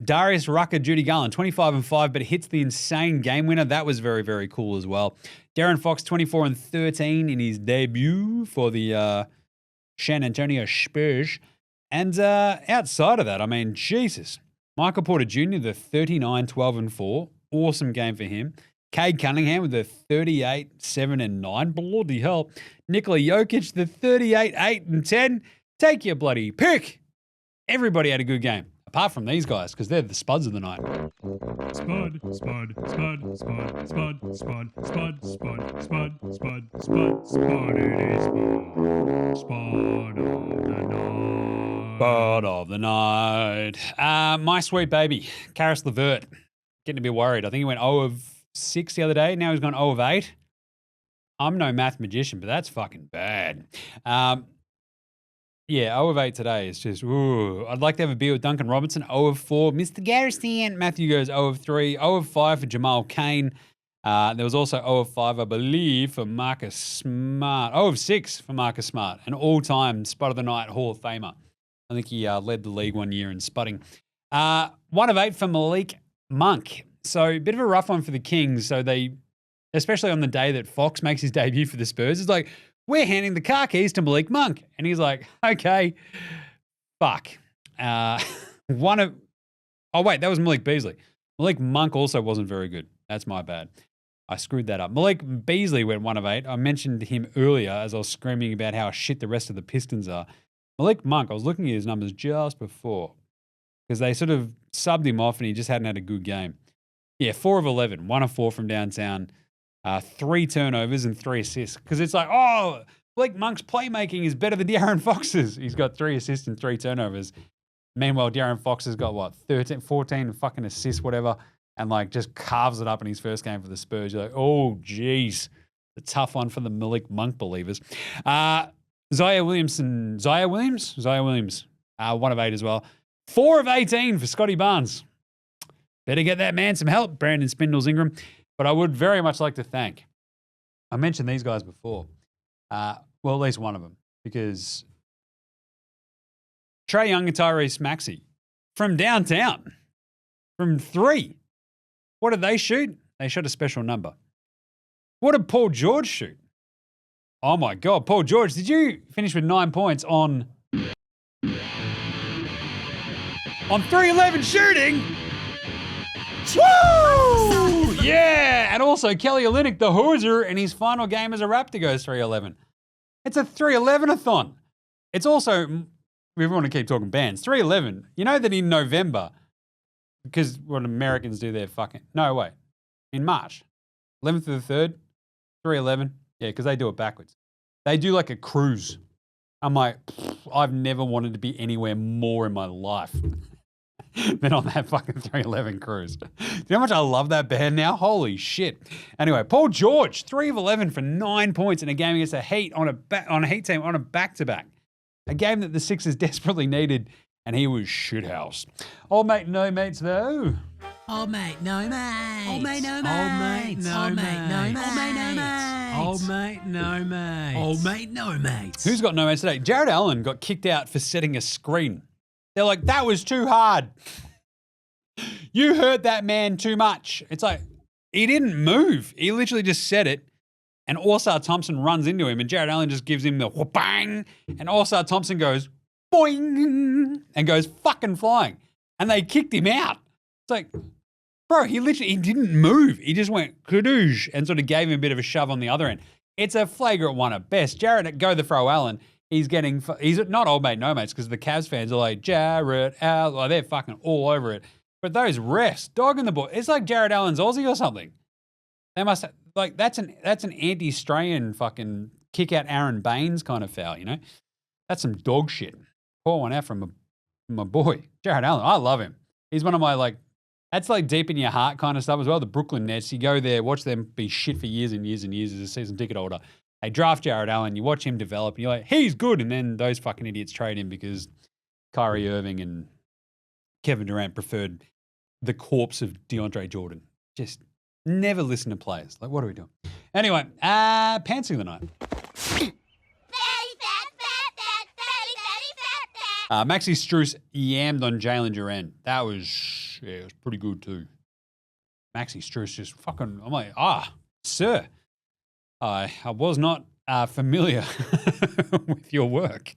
Darius Rucker, Judy Garland, 25 and 5, but hits the insane game winner. That was very, very cool as well. Darren Fox, 24 and 13 in his debut for the San Antonio Spurs. And outside of that, I mean, Jesus. Michael Porter Jr., the 39, 12 and 4. Awesome game for him. Cade Cunningham with the 38, 7 and 9. Bloody hell. Nikola Jokic, the 38, 8 and 10. Take your bloody pick. Everybody had a good game, apart from these guys, because they're the spuds of the night. Spud, spud, spud, spud, spud, spud, spud, spud, spud, spud, spud, spud, it is spud of the night. Spud of the night. My sweet baby, Karis LeVert, getting a bit worried. I think he went 0 of 6 the other day. Now he's gone 0 of 8. I'm no math magician, but that's fucking bad. Yeah, 0 of 8 today is just, ooh. I'd like to have a beer with Duncan Robinson, 0 of 4. Mr. Garrison, Matthew goes 0 of 3. 0 of 5 for Jamal Cain. There was also 0 of 5, I believe, for Marcus Smart. 0 of 6 for Marcus Smart, an all-time Spud of the Night Hall of Famer. I think he led the league one year in sputting. 1 of 8 for Malik Monk. So a bit of a rough one for the Kings. So they, especially on the day that Fox makes his debut for the Spurs, it's like, we're handing the car keys to Malik Monk. And he's like, okay, fuck. That was Malik Beasley. Malik Monk also wasn't very good. That's my bad. I screwed that up. Malik Beasley went 1 of 8. I mentioned him earlier as I was screaming about how shit the rest of the Pistons are. Malik Monk, I was looking at his numbers just before because they sort of subbed him off and he just hadn't had a good game. Yeah, 4 of 11, 1 of 4 from downtown. 3 turnovers and 3 assists. Because it's like, oh, Blake Monk's playmaking is better than De'Aaron Fox's. He's got 3 assists and 3 turnovers. Meanwhile, De'Aaron Fox has got, 14 fucking assists, whatever, and, just carves it up in his first game for the Spurs. You're like, oh, geez. A tough one for the Malik Monk believers. Ziaire Williams, 1 of 8 as well. 4 of 18 for Scotty Barnes. Better get that man some help, Brandon Spindles Ingram. But I would very much like to thank, I mentioned these guys before, at least one of them, because Trae Young and Tyrese Maxey from downtown, from 3. What did they shoot? They shot a special number. What did Paul George shoot? Oh my God, Paul George, did you finish with 9 points on 3-11 shooting? Woo! Yeah! And also Kelly Olynyk, the Hoosier, in his final game as a Raptor goes 3-11. It's a 3-11-a-thon. It's also, if we want to keep talking bands, 3-11. You know that in November, because what Americans do their in March, 11th to the 3rd, 3-11. Yeah, because they do it backwards. They do like a cruise. I'm like, I've never wanted to be anywhere more in my life than on that fucking 3-11 cruise. Do you know how much I love that band now? Holy shit. Anyway, Paul George, 3 of 11 for 9 points in a game against the Heat on a Heat team on a back-to-back. A game that the Sixers desperately needed, and he was shithouse. Old mate, no mates though. Old mate, no mates. Old mate, no mates. Old mate, no mates. Old mate, no mates. Old mate, no mates. Who's got no mates today? Jared Allen got kicked out for setting a screen. They're like, that was too hard. You hurt that man too much. It's like, he didn't move. He literally just said it. And Orsar Thompson runs into him, and Jared Allen just gives him the bang. And Orsar Thompson goes, boing, and goes fucking flying. And they kicked him out. It's like, bro, he didn't move. He just went kadoosh and sort of gave him a bit of a shove on the other end. It's a flagrant one at best. Jared, go the throw Allen. he's not old mate, no mates, because the Cavs fans are like, Jarrett Allen, like, they're fucking all over it. But those refs, dogging the ball, it's like Jared Allen's Aussie or something. They must, like, that's an anti-Strayan fucking kick out Aaron Baines kind of foul, you know? That's some dog shit. Pour one out from my boy, Jared Allen. I love him. He's one of my, like, that's like deep in your heart kind of stuff as well. The Brooklyn Nets, you go there, watch them be shit for years and years and years as a season ticket holder. They draft Jared Allen, you watch him develop, and you're like, he's good. And then those fucking idiots trade him because Kyrie Irving and Kevin Durant preferred the corpse of DeAndre Jordan. Just never listen to players. Like, what are we doing? Anyway, Pantsing the night. Maxi Strus yammed on Jalen Duren. That was, it was pretty good too. Maxi Strus just fucking, I'm like, sir, I was not familiar with your work.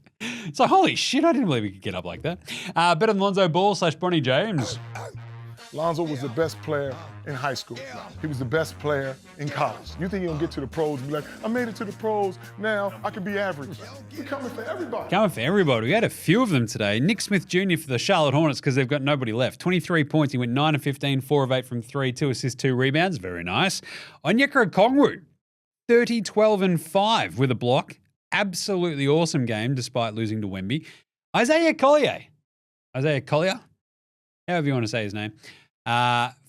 So, holy shit, I didn't believe he could get up like that. Better than Lonzo Ball / Bronny James. Lonzo was the best player in high school. He was the best player in college. You think he'll get to the pros and be like, I made it to the pros, now I can be average. He's coming for everybody. Coming for everybody. We had a few of them today. Nick Smith Jr. for the Charlotte Hornets because they've got nobody left. 23 points. He went 9 of 15, 4 of 8 from 3, 2 assists, 2 rebounds. Very nice. Onyeka Okongwu, 30, 12, and 5 with a block. Absolutely awesome game despite losing to Wemby. Isaiah Collier, however you want to say his name,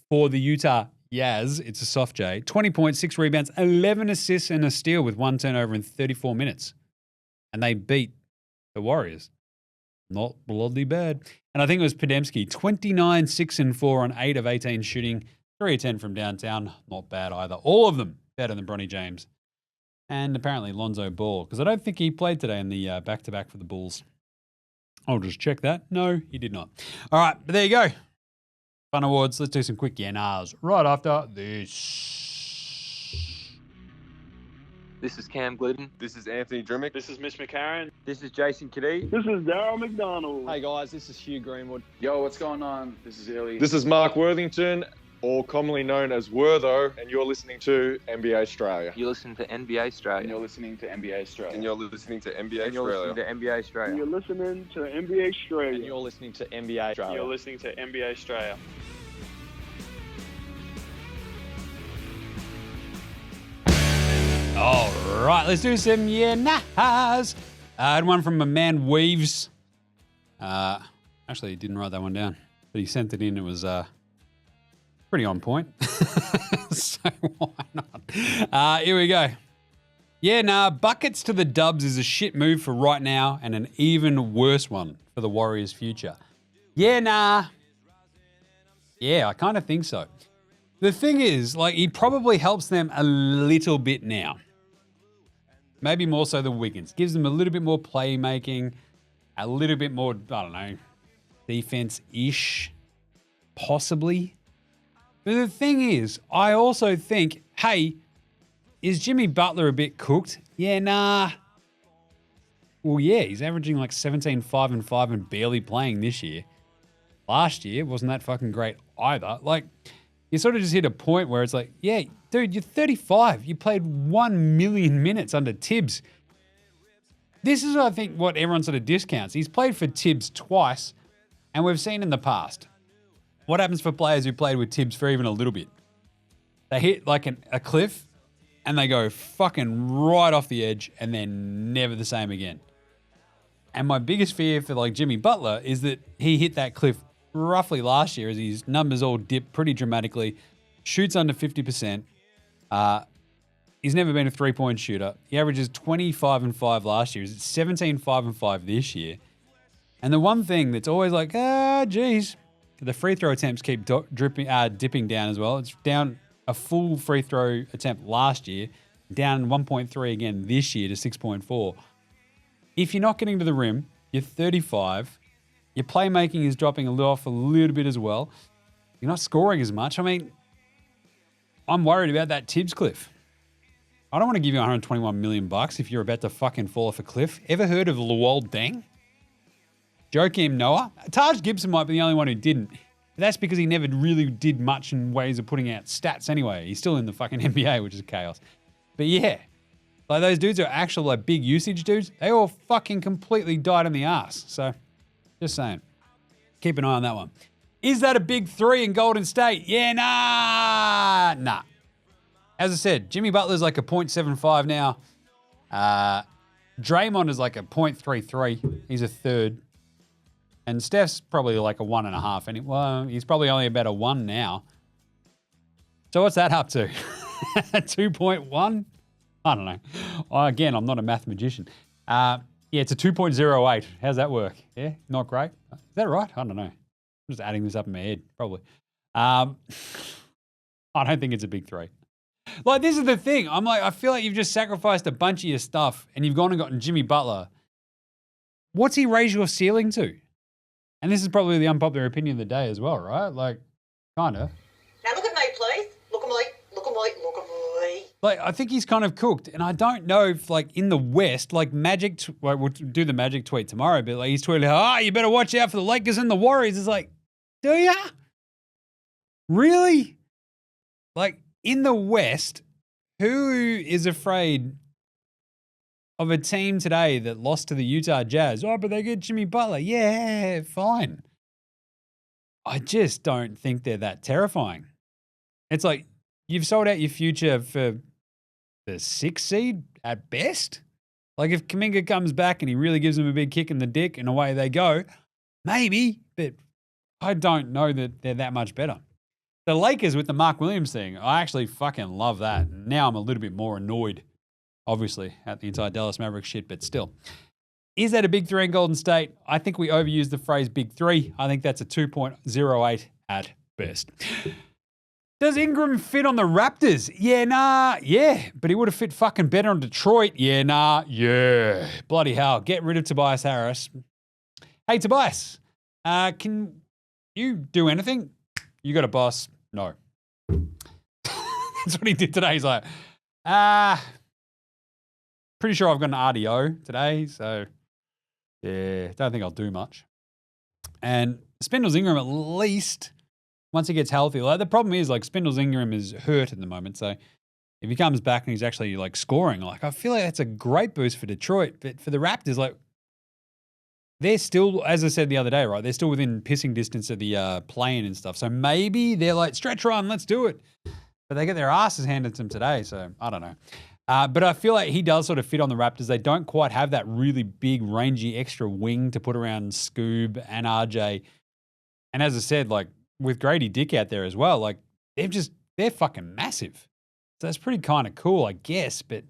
for the Utah Jazz, it's a soft J, 20 points, 6 rebounds, 11 assists, and a steal with 1 turnover in 34 minutes. And they beat the Warriors. Not bloody bad. And I think it was Podemski, 29, 6, and 4 on 8 of 18 shooting, 3 of 10 from downtown. Not bad either. All of them better than Bronny James. And apparently Lonzo Ball, because I don't think he played today in the back-to-back for the Bulls. I'll just check that. No, he did not. All right, but there you go. Fun awards. Let's do some quick yeah-nahs right after this. This is Cam Glidden. This is Anthony Drimmick. This is Mitch McCarron. This is Jason Kadee. This is Daryl McDonald. Hey guys, this is Hugh Greenwood. Yo, what's going on? This is Illy. This is Mark Worthington, or commonly known as Wortho, and you're listening to NBA Straya. You're listening to NBA Straya. And you're listening to NBA Straya. And you're listening to NBA And you're listening to Straya. NBA Straya. You're listening to NBA Straya. And you're listening to NBA Straya. You're listening to NBA Straya. All right, let's do some yeah-nahs. I had one from my man Weaves. Actually, he didn't write that one down, but he sent it in. It was pretty on point. So why not? Here we go. Yeah, nah, buckets to the Dubs is a shit move for right now and an even worse one for the Warriors' future. Yeah, nah. Yeah, I kind of think so. The thing is, like, he probably helps them a little bit now. Maybe more so than Wiggins. Gives them a little bit more playmaking, a little bit more, I don't know, defense-ish, possibly. But the thing is, I also think, hey, is Jimmy Butler a bit cooked? Yeah, nah. Well, yeah, he's averaging like 17, 5, and 5 and barely playing this year. Last year wasn't that fucking great either. Like, you sort of just hit a point where it's like, yeah, dude, you're 35. You played 1 million minutes under Tibbs. This is, I think, what everyone sort of discounts. He's played for Tibbs twice, and we've seen in the past what happens for players who played with Tibbs for even a little bit. They hit like a cliff, and they go fucking right off the edge, and they're never the same again. And my biggest fear for like Jimmy Butler is that he hit that cliff roughly last year as his numbers all dipped pretty dramatically, shoots under 50%. He's never been a three-point shooter. He averages 25 and 5 last year. He's at 17, 5 and 5 this year. And the one thing that's always like, geez, the free throw attempts keep dipping down as well. It's down a full free throw attempt last year, down 1.3 again this year to 6.4. If you're not getting to the rim, you're 35. Your playmaking is dropping off a little bit as well. You're not scoring as much. I mean, I'm worried about that Tibbs cliff. I don't want to give you $121 million if you're about to fucking fall off a cliff. Ever heard of Luol Deng? Joakim Noah? Taj Gibson might be the only one who didn't. But that's because he never really did much in ways of putting out stats anyway. He's still in the fucking NBA, which is chaos. But yeah, Like those dudes are actual like big usage dudes. They all fucking completely died in the ass. So just saying. Keep an eye on that one. Is that a big three in Golden State? Yeah, nah. As I said, Jimmy Butler's like a 0.75 now. Draymond is like a 0.33. He's a third. And Steph's probably like a 1.5. Well, he's probably only about a 1 now. So what's that up to? 2.1? I don't know. Again, I'm not a math magician. Yeah, it's a 2.08. How's that work? Yeah, not great. Is that right? I don't know. I'm just adding this up in my head, probably. I don't think it's a big three. Like, this is the thing. I'm like, I feel like you've just sacrificed a bunch of your stuff and you've gone and gotten Jimmy Butler. What's he raise your ceiling to? And this is probably the unpopular opinion of the day as well, right? Like, kind of. Now look at me, please. Look at me. Look at me. Look at me. Like, I think he's kind of cooked. And I don't know if, like, in the West, like, Magic, we'll do the Magic tweet tomorrow, but, like, he's tweeting, you better watch out for the Lakers and the Warriors. It's like, do ya? Really? Like, in the West, who is afraid of a team today that lost to the Utah Jazz? Oh, but they get Jimmy Butler. Yeah, fine. I just don't think they're that terrifying. It's like, you've sold out your future for the 6th seed at best. Like, if Kuminga comes back and he really gives them a big kick in the dick and away they go, maybe, but I don't know that they're that much better. The Lakers with the Mark Williams thing, I actually fucking love that. Now I'm a little bit more annoyed, obviously, at the entire Dallas Mavericks shit, but still. Is that a big three in Golden State? I think we overuse the phrase big three. I think that's a 2.08 at best. Does Ingram fit on the Raptors? Yeah, nah, yeah. But he would have fit fucking better on Detroit. Yeah, nah, yeah. Bloody hell. Get rid of Tobias Harris. Hey, Tobias, can you do anything? You got a boss? No. That's what he did today. He's like, pretty sure I've got an RDO today, so yeah, don't think I'll do much. And Spindles Ingram, at least, once he gets healthy, like the problem is, like, Spindles Ingram is hurt at the moment, so if he comes back and he's actually, like, scoring, like, I feel like that's a great boost for Detroit, but for the Raptors, like, they're still, as I said the other day, right, they're still within pissing distance of the play-in and stuff, so maybe they're like, stretch run, let's do it. But they get their asses handed to them today, so I don't know. But I feel like he does sort of fit on the Raptors. They don't quite have that really big, rangy extra wing to put around Scoob and RJ. And as I said, like, with Grady Dick out there as well, like, they're fucking massive. So that's pretty kind of cool, I guess. But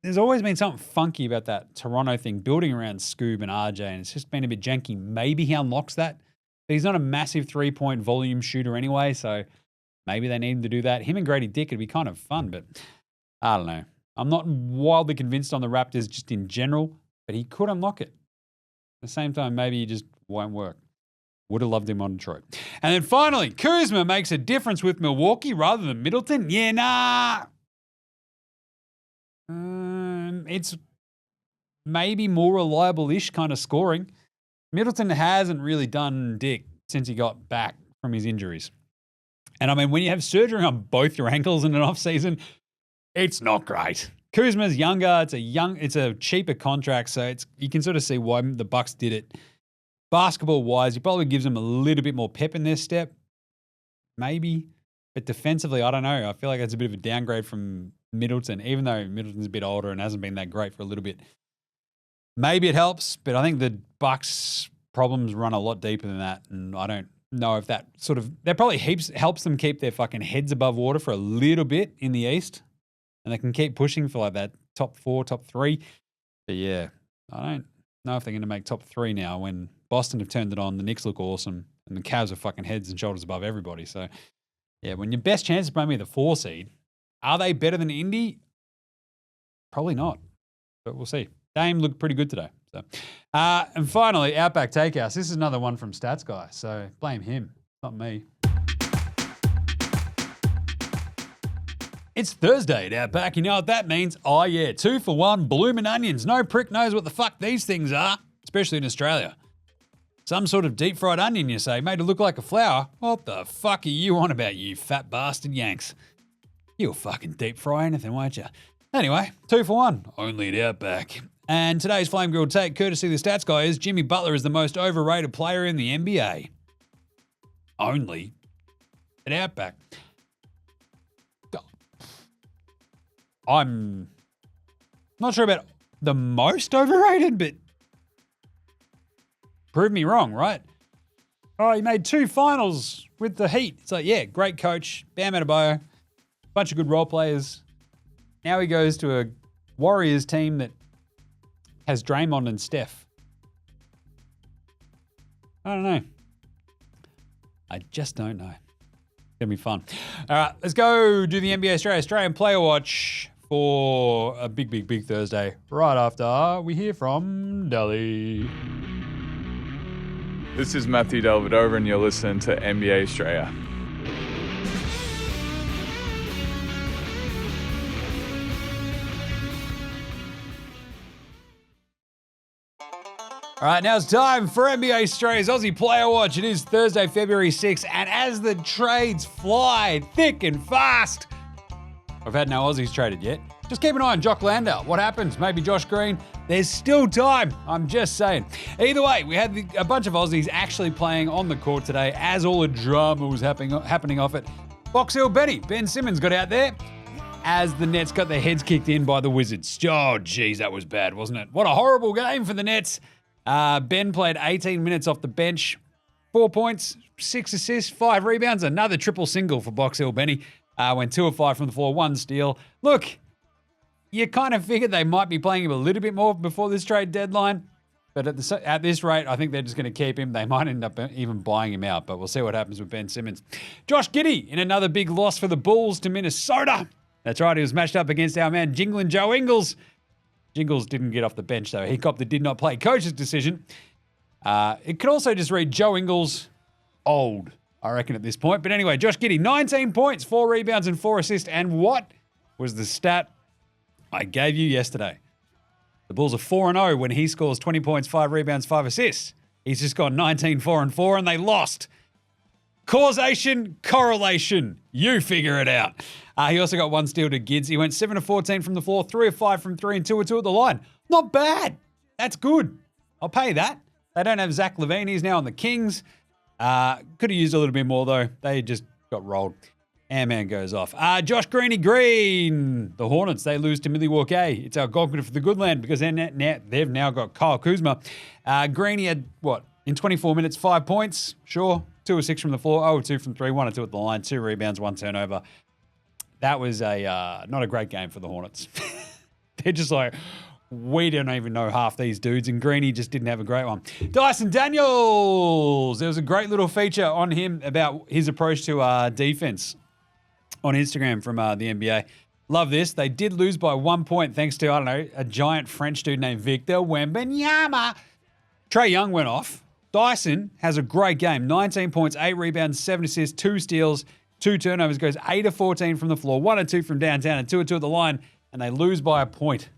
there's always been something funky about that Toronto thing, building around Scoob and RJ, and it's just been a bit janky. Maybe he unlocks that. But he's not a massive three-point volume shooter anyway, so maybe they need him to do that. Him and Grady Dick would be kind of fun, but I don't know. I'm not wildly convinced on the Raptors just in general, but he could unlock it. At the same time, maybe he just won't work. Would have loved him on Detroit. And then finally, Kuzma makes a difference with Milwaukee rather than Middleton. Yeah, nah. It's maybe more reliable-ish kind of scoring. Middleton hasn't really done dick since he got back from his injuries. And I mean, when you have surgery on both your ankles in an off-season, it's not great. Kuzma's younger. It's a cheaper contract, so you can sort of see why the Bucks did it. Basketball-wise, he probably gives them a little bit more pep in their step. Maybe. But defensively, I don't know. I feel like that's a bit of a downgrade from Middleton, even though Middleton's a bit older and hasn't been that great for a little bit. Maybe it helps, but I think the Bucks' problems run a lot deeper than that, and I don't know if that probably helps them keep their fucking heads above water for a little bit in the East, and they can keep pushing for like that top 4, top 3. But yeah, I don't know if they're going to make top 3 now when Boston have turned it on, the Knicks look awesome, and the Cavs are fucking heads and shoulders above everybody. So yeah, when your best chance is maybe the 4 seed, are they better than Indy? Probably not, but we'll see. Dame looked pretty good today. So, and finally, Outback Takehouse. This is another one from Stats Guy, so blame him, not me. It's Thursday at Outback. You know what that means? Oh yeah, 2 for 1 bloomin' onions. No prick knows what the fuck these things are, especially in Australia. Some sort of deep fried onion, you say, made to look like a flower. What the fuck are you on about, you fat bastard Yanks? You'll fucking deep fry anything, won't you? Anyway, 2 for 1, only at Outback. And today's Flame Grilled take, courtesy of the stats guy, is Jimmy Butler is the most overrated player in the NBA. Only at Outback. I'm not sure about the most overrated, but prove me wrong, right? Oh, he made 2 finals with the Heat. It's like, yeah, great coach, Bam Adebayo, bunch of good role players. Now he goes to a Warriors team that has Draymond and Steph. I don't know. I just don't know. It's going to be fun. All right, let's go do the NBA Straya Australian Player Watch for a big Thursday right after we hear from Delhi. This is Matthew Delvedova, and you're listening to NBA Straya. All right, now it's time for NBA Straya's Aussie Player Watch. It is Thursday, February 6th, and as the trades fly thick and fast, I've had no Aussies traded yet. Just keep an eye on Jock Landale. What happens? Maybe Josh Green. There's still time. I'm just saying. Either way, we had a bunch of Aussies actually playing on the court today as all the drama was happening off it. Box Hill Benny, Ben Simmons got out there as the Nets got their heads kicked in by the Wizards. Oh, geez, that was bad, wasn't it? What a horrible game for the Nets. Ben played 18 minutes off the bench. 4 points, 6 assists, 5 rebounds, another triple single for Box Hill Benny. Went 2 of 5 from the floor, 1 steal. Look, you kind of figured they might be playing him a little bit more before this trade deadline. But at this rate, I think they're just going to keep him. They might end up even buying him out, but we'll see what happens with Ben Simmons. Josh Giddey in another big loss for the Bulls to Minnesota. That's right, he was matched up against our man Jingling Joe Ingles. Jingles didn't get off the bench, though. He copped the did not play coach's decision. It could also just read Joe Ingles old, I reckon, at this point. But anyway, Josh Giddey, 19 points, 4 rebounds, and 4 assists. And what was the stat I gave you yesterday? The Bulls are 4-0 when he scores 20 points, 5 rebounds, 5 assists. He's just gone 19-4-4, and they lost. Causation, correlation. You figure it out. He also got 1 steal to Gids. He went 7 of 14 from the floor, 3 of 5 from 3, and 2 of 2 at the line. Not bad. That's good. I'll pay that. They don't have Zach LaVine. He's now on the Kings. Could have used a little bit more, though. They just got rolled. Man goes off. Josh Greeny Green. The Hornets, they lose to Milwaukee. It's Algonquin for the good land because they've now got Kyle Kuzma. Greeny had, in 24 minutes, 5 points. Sure. 2 of 6 from the floor, 0 of 2 from 3, 1 of 2 at the line, 2 rebounds, 1 turnover. That was not a great game for the Hornets. They're just like, we don't even know half these dudes, and Greeny just didn't have a great one. Dyson Daniels. There was a great little feature on him about his approach to defense on Instagram from the NBA. Love this. They did lose by 1 point thanks to, a giant French dude named Victor Wembanyama. Trae Young went off. Dyson has a great game. 19 points, 8 rebounds, 7 assists, 2 steals, 2 turnovers, goes 8 of 14 from the floor, 1 of 2 from downtown, and 2 of 2 at the line, and they lose by a point.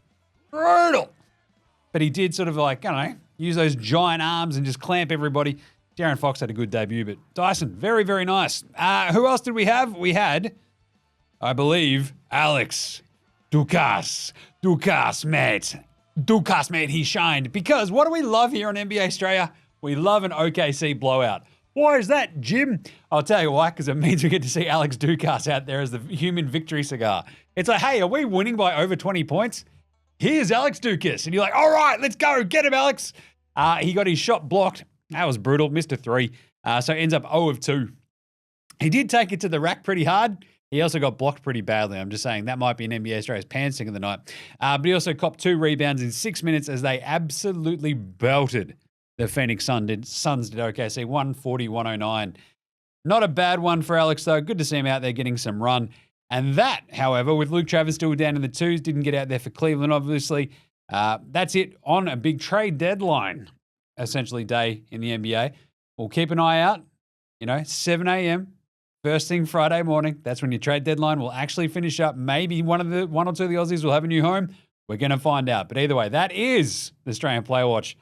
Brutal. But he did sort of use those giant arms and just clamp everybody. Darren Fox had a good debut, but Dyson, very, very nice. Who else did we have? We had, I believe, Alex Dukas. Dukas, mate, he shined. Because what do we love here on NBA Straya? We love an OKC blowout. Why is that, Jim? I'll tell you why, because it means we get to see Alex Dukas out there as the human victory cigar. It's like, hey, are we winning by over 20 points? Here's Alex Dukas. And you're like, all right, let's go. Get him, Alex. He got his shot blocked. That was brutal. Missed a 3. So ends up 0 of 2. He did take it to the rack pretty hard. He also got blocked pretty badly. I'm just saying that might be an NBA Straya's pantsing of the night. But he also copped 2 rebounds in 6 minutes as they absolutely belted the Phoenix Suns did OKC, 140-109. Not a bad one for Alex, though. Good to see him out there getting some run. And that, however, with Luke Travers still down in the 2s, didn't get out there for Cleveland, obviously. That's it on a big trade deadline, essentially, day in the NBA. We'll keep an eye out, 7 a.m., first thing Friday morning. That's when your trade deadline will actually finish up. Maybe one or two of the Aussies will have a new home. We're going to find out. But either way, that is the Australian Player Watch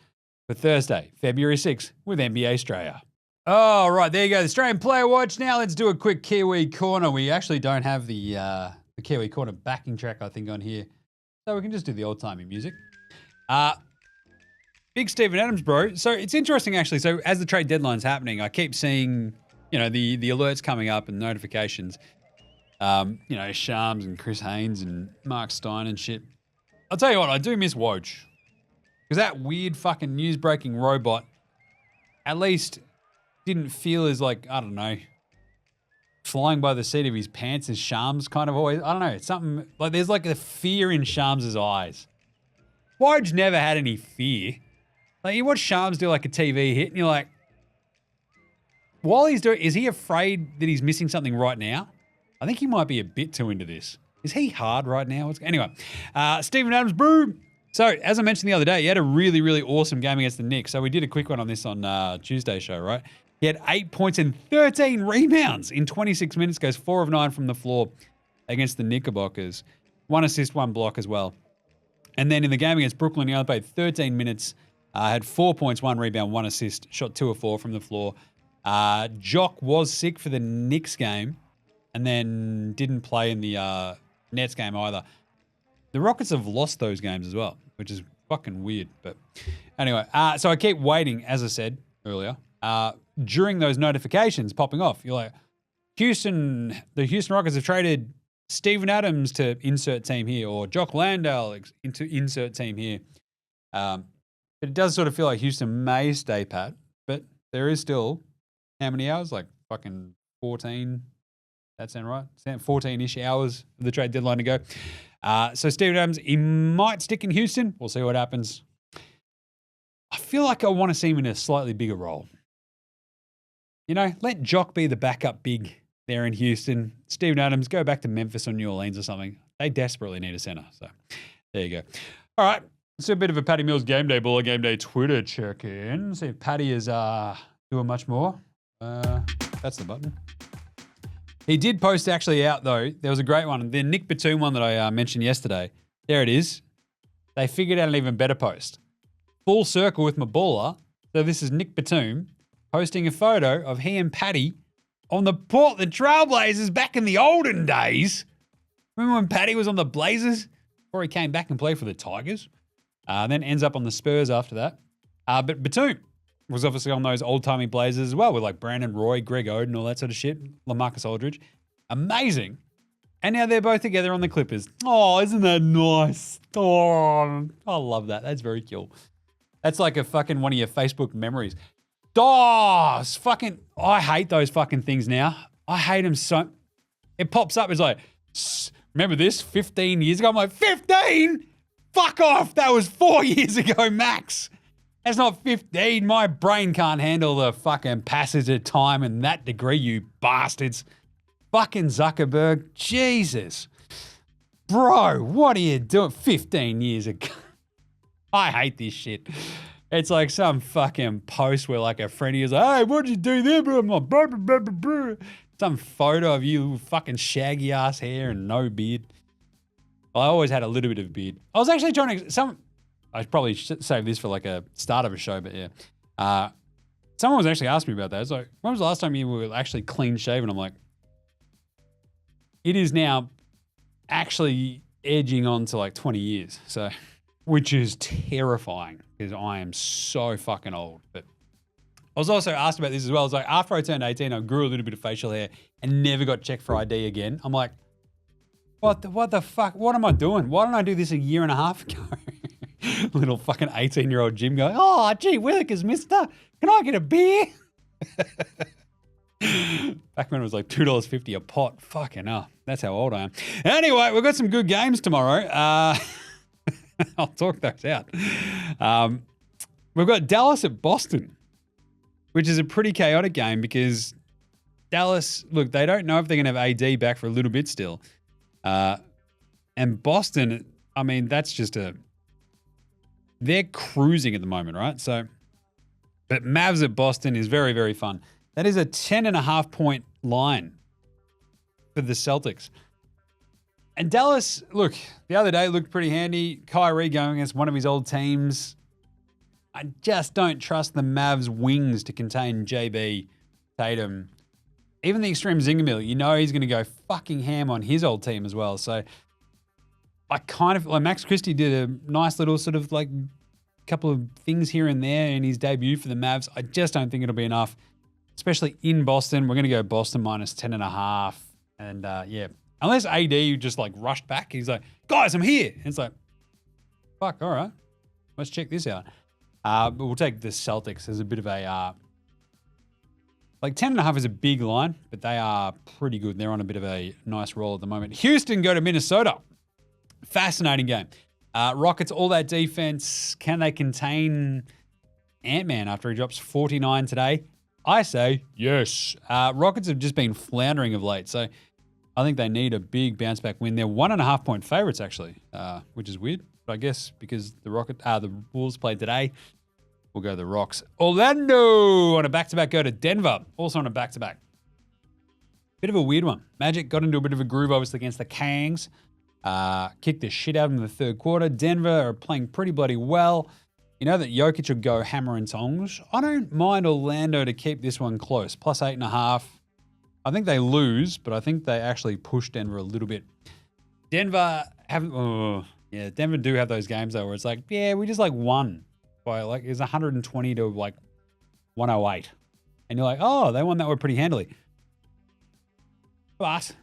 for Thursday, February 6th with NBA Straya. All right, there you go. The Australian Player Watch. Now let's do a quick KIWI Corner. We actually don't have the KIWI Corner backing track, I think, on here. So we can just do the old-timey music. Big Steven Adams, bro. So it's interesting, actually. So as the trade deadline's happening, I keep seeing, the alerts coming up and notifications. Shams and Chris Haynes and Mark Stein and shit. I'll tell you what, I do miss Woj. Because that weird fucking news-breaking robot at least didn't feel as like, I don't know, flying by the seat of his pants as Shams kind of always. I don't know. It's something like there's like a fear in Shams' eyes. Woj never had any fear. Like you watch Shams do like a TV hit and you're like, while he's doing, is he afraid that he's missing something right now? I think he might be a bit too into this. Is he hard right now? Anyway, Steven Adams, boo. So as I mentioned the other day, he had a really, really awesome game against the Knicks. So we did a quick one on this on Tuesday's show, right? He had 8 points and 13 rebounds in 26 minutes, goes 4 of 9 from the floor against the Knickerbockers. 1 assist, 1 block as well. And then in the game against Brooklyn, he only played 13 minutes, had 4 points, 1 rebound, 1 assist, shot 2 of 4 from the floor. Jock was sick for the Knicks game and then didn't play in the Nets game either. The Rockets have lost those games as well, which is fucking weird. But anyway, so I keep waiting, as I said earlier, during those notifications popping off. You're like, the Houston Rockets have traded Steven Adams to insert team here, or Jock Landale into insert team here. But it does sort of feel like Houston may stay pat, but there is still how many hours? Like fucking 14. That sound right? 14-ish hours of the trade deadline to go. So Steven Adams, he might stick in Houston. We'll see what happens. I feel like I want to see him in a slightly bigger role. Let Jock be the backup big there in Houston. Steven Adams, go back to Memphis or New Orleans or something. They desperately need a center. So there you go. All right. Let's do a bit of a Patty Mills Game Day Baller Game Day Twitter check-in. See if Patty is doing much more. That's the button. He did post actually out, though. There was a great one. The Nick Batum one that I mentioned yesterday. There it is. They figured out an even better post. Full circle with my baller. So this is Nick Batum posting a photo of he and Patty on the Portland Trailblazers back in the olden days. Remember when Patty was on the Blazers before he came back and played for the Tigers? Then ends up on the Spurs after that. But Batum was obviously on those old-timey Blazers as well with like Brandon Roy, Greg Oden, all that sort of shit. LaMarcus Aldridge. Amazing. And now they're both together on the Clippers. Oh, isn't that nice? Oh, I love that. That's very cool. That's like a fucking one of your Facebook memories. Oh, I hate those fucking things now. I hate them so. It pops up. It's like, remember this 15 years ago? I'm like, 15? Fuck off. That was 4 years ago, max. That's not 15. My brain can't handle the fucking passage of time in that degree, you bastards. Fucking Zuckerberg. Jesus. Bro, what are you doing 15 years ago? I hate this shit. It's like some fucking post where like a friend is like, hey, what did you do there, bro? I'm like, blah, blah, blah, blah, blah. Some photo of you with fucking shaggy ass hair and no beard. I always had a little bit of beard. I was actually trying to, I probably should save this for like a start of a show, but yeah. Someone was actually asking me about that. It's like, when was the last time you were actually clean shaven? I'm like, it is now actually edging on to like 20 years. So, which is terrifying because I am so fucking old. But I was also asked about this as well. It's like after I turned 18, I grew a little bit of facial hair and never got checked for ID again. I'm like, what the fuck? What am I doing? Why didn't I do this a year and a half ago? Little fucking 18-year-old Jim going, oh, gee willikers, mister. Can I get a beer? Back when it was like $2.50 a pot. Fucking hell. That's how old I am. Anyway, we've got some good games tomorrow. I'll talk those out. We've got Dallas at Boston, which is a pretty chaotic game because Dallas, look, they don't know if they're going to have AD back for a little bit still. And Boston, I mean, that's just they're cruising at the moment, right? So, but Mavs at Boston is very, very fun. That is a 10.5 point line for the Celtics. And Dallas, look, the other day looked pretty handy. Kyrie going against one of his old teams. I just don't trust the Mavs wings to contain JB, Tatum. Even the extreme Zinger Mill, you know he's going to go fucking ham on his old team as well. So I kind of like Max Christie did a nice little sort of like couple of things here and there in his debut for the Mavs. I just don't think it'll be enough, especially in Boston. We're going to go Boston minus 10.5. And yeah, unless AD just like rushed back, he's like, guys, I'm here. And it's like, fuck, all right, let's check this out. But we'll take the Celtics as a bit of a, like 10.5 is a big line, but they are pretty good. They're on a bit of a nice roll at the moment. Houston go to Minnesota. Fascinating game. Rockets, all that defense. Can they contain Ant-Man after he drops 49 today? I say yes. Rockets have just been floundering of late, so I think they need a big bounce back win. They're 1.5 point favorites actually, which is weird. But I guess because the Wolves played today, we'll go the Rocks. Orlando on a back-to-back go to Denver, also on a back-to-back. Bit of a weird one. Magic got into a bit of a groove obviously against the Kangs. Kicked the shit out of them in the third quarter. Denver are playing pretty bloody well. You know that Jokic will go hammer and tongs. I don't mind Orlando to keep this one close. Plus 8.5. I think they lose, but I think they actually push Denver a little bit. Denver Denver do have those games though where it's like, yeah, we just like won by like it's 120 to like 108. And you're like, oh, they won that one pretty handily. But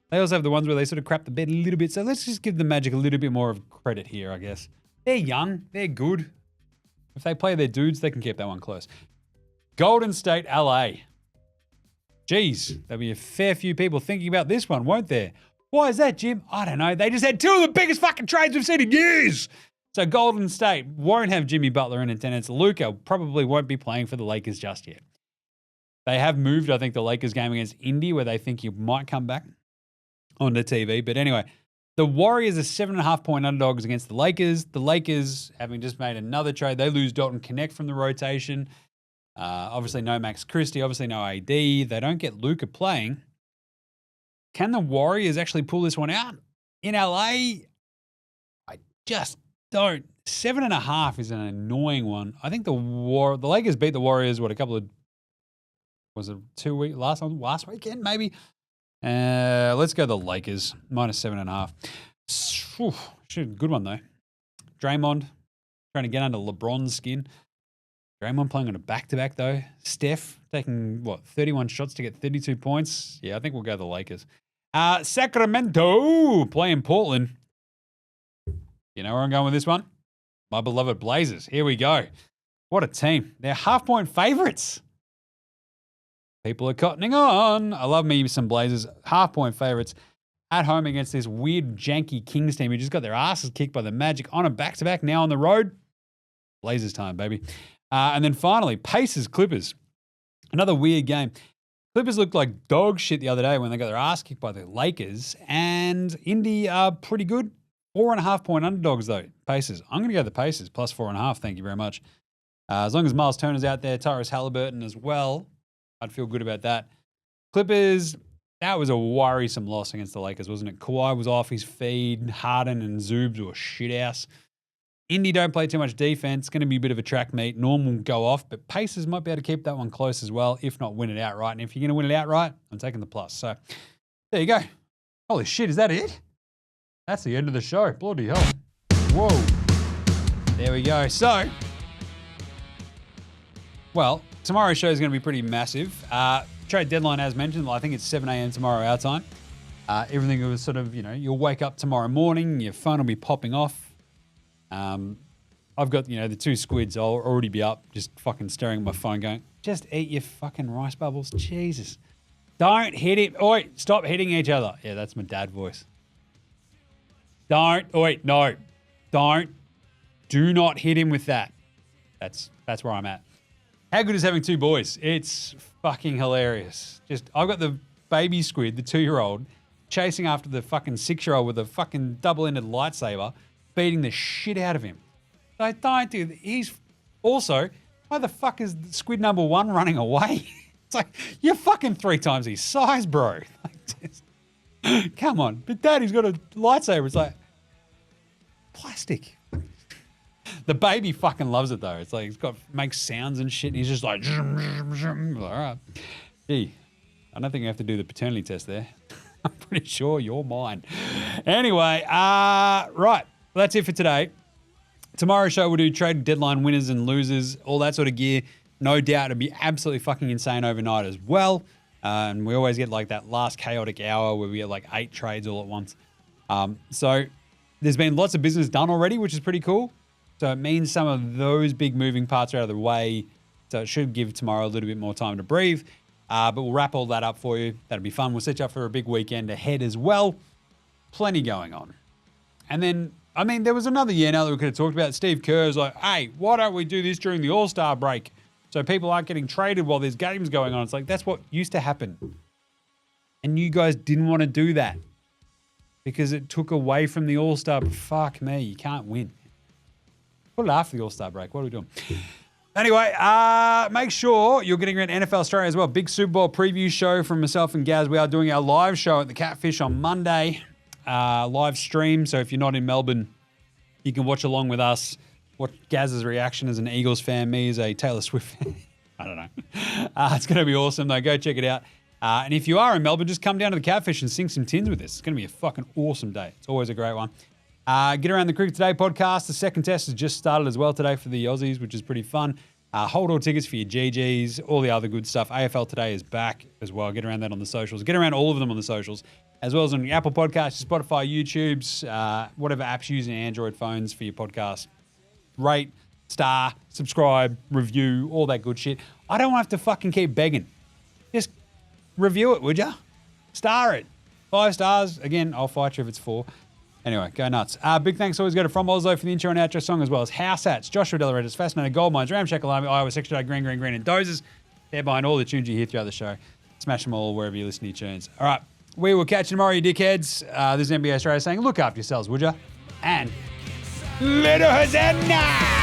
they also have the ones where they sort of crap the bed a little bit. So let's just give the Magic a little bit more of credit here, I guess. They're young. They're good. If they play their dudes, they can keep that one close. Golden State, LA. Geez, there'll be a fair few people thinking about this one, won't there? Why is that, Jim? I don't know. They just had two of the biggest fucking trades we've seen in years. So Golden State won't have Jimmy Butler in attendance. Luka probably won't be playing for the Lakers just yet. They have moved, I think, the Lakers game against Indy where they think he might come back onto TV. But anyway, the Warriors are 7.5 point underdogs against the Lakers. The Lakers, having just made another trade, they lose Dalton Connect from the rotation. Obviously no Max Christie, obviously no AD. They don't get Luka playing. Can the Warriors actually pull this one out? In LA, I just don't. 7.5 is an annoying one. I think the Lakers beat the Warriors, was it 2 weeks, last weekend maybe? Let's go the Lakers, minus 7.5. Good one though. Draymond trying to get under LeBron's skin. Draymond playing on a back-to-back though. Steph taking 31 shots to get 32 points. Yeah, I think we'll go the Lakers. Sacramento playing Portland. You know where I'm going with this one? My beloved Blazers. Here we go. What a team. They're half-point favorites. People are cottoning on. I love me some Blazers. Half-point favorites at home against this weird, janky Kings team who just got their asses kicked by the Magic on a back-to-back, now on the road. Blazers time, baby. And then finally, Pacers Clippers. Another weird game. Clippers looked like dog shit the other day when they got their ass kicked by the Lakers. And Indy are pretty good. 4.5 point underdogs, though. Pacers. I'm going to go the Pacers, plus 4.5. Thank you very much. As long as Miles Turner's out there, Tyrese Halliburton as well, I'd feel good about that. Clippers, that was a worrisome loss against the Lakers, wasn't it? Kawhi was off his feed. Harden and Zoobs were shit house. Indy don't play too much defense. It's going to be a bit of a track meet. Norm will go off, but Pacers might be able to keep that one close as well, if not win it outright. And if you're going to win it outright, I'm taking the plus. So there you go. Holy shit, is that it? That's the end of the show. Bloody hell. Whoa. There we go. So, well, tomorrow's show is going to be pretty massive. Trade deadline, as mentioned, I think it's 7 a.m. tomorrow our time. Everything was sort of, you'll wake up tomorrow morning, your phone will be popping off. I've got, the two squids. I'll already be up just fucking staring at my phone going, just eat your fucking rice bubbles. Jesus. Don't hit him. Oi, stop hitting each other. Yeah, that's my dad voice. Don't. Wait, no. Don't. Do not hit him with that. That's where I'm at. How good is having two boys? It's fucking hilarious. I've got the baby squid, the 2-year-old, chasing after the fucking 6-year-old with a fucking double-ended lightsaber, beating the shit out of him. So don't do that. He's also, why the fuck is squid number 1 running away? It's like, you're fucking 3 times his size, bro. Come on. But Daddy's got a lightsaber. It's like, plastic. The baby fucking loves it though. It's like makes sounds and shit. And he's just like, all right. Gee, I don't think I have to do the paternity test there. I'm pretty sure you're mine. Anyway, right. That's it for today. Tomorrow's show, we'll do trade deadline winners and losers, all that sort of gear. No doubt it'll be absolutely fucking insane overnight as well. And we always get like that last chaotic hour where we get like 8 trades all at once. So there's been lots of business done already, which is pretty cool. So it means some of those big moving parts are out of the way. So it should give tomorrow a little bit more time to breathe. But we'll wrap all that up for you. That'll be fun. We'll set you up for a big weekend ahead as well. Plenty going on. And then, I mean, there was another year now that we could have talked about. Steve Kerr's like, hey, why don't we do this during the All-Star break so people aren't getting traded while there's games going on? It's like, that's what used to happen. And you guys didn't want to do that because it took away from the All-Star. But fuck me, you can't win. Put it after the All-Star break. What are we doing? Anyway, make sure you're getting around NFL Australia as well. Big Super Bowl preview show from myself and Gaz. We are doing our live show at the Catfish on Monday. Live stream. So if you're not in Melbourne, you can watch along with us. Watch Gaz's reaction as an Eagles fan. Me as a Taylor Swift fan. I don't know. It's going to be awesome though. Go check it out. And if you are in Melbourne, just come down to the Catfish and sing some tins with us. It's going to be a fucking awesome day. It's always a great one. Get Around the Cricket Today podcast. The second test has just started as well today for the Aussies, which is pretty fun. Hold all tickets for your GGs, all the other good stuff. AFL Today is back as well. Get around that on the socials. Get around all of them on the socials, as well as on the Apple Podcasts, Spotify, YouTubes, whatever apps you use in Android phones for your podcast. Rate, star, subscribe, review, all that good shit. I don't have to fucking keep begging. Just review it, would ya? Star it. 5 stars. Again, I'll fight you if it's 4. Anyway, go nuts. Big thanks always go to From Oslo for the intro and outro song, as well as House Hats, Joshua Delaretis, Fascinating Gold Mines, Ramshackle Army, Iowa, Secretary, Green, and Dozers. They're behind all the tunes you hear throughout the show. Smash them all wherever you listen to your tunes. All right, we will catch you tomorrow, you dickheads. This is NBA Straya saying, look after yourselves, would ya? And little Hosanna!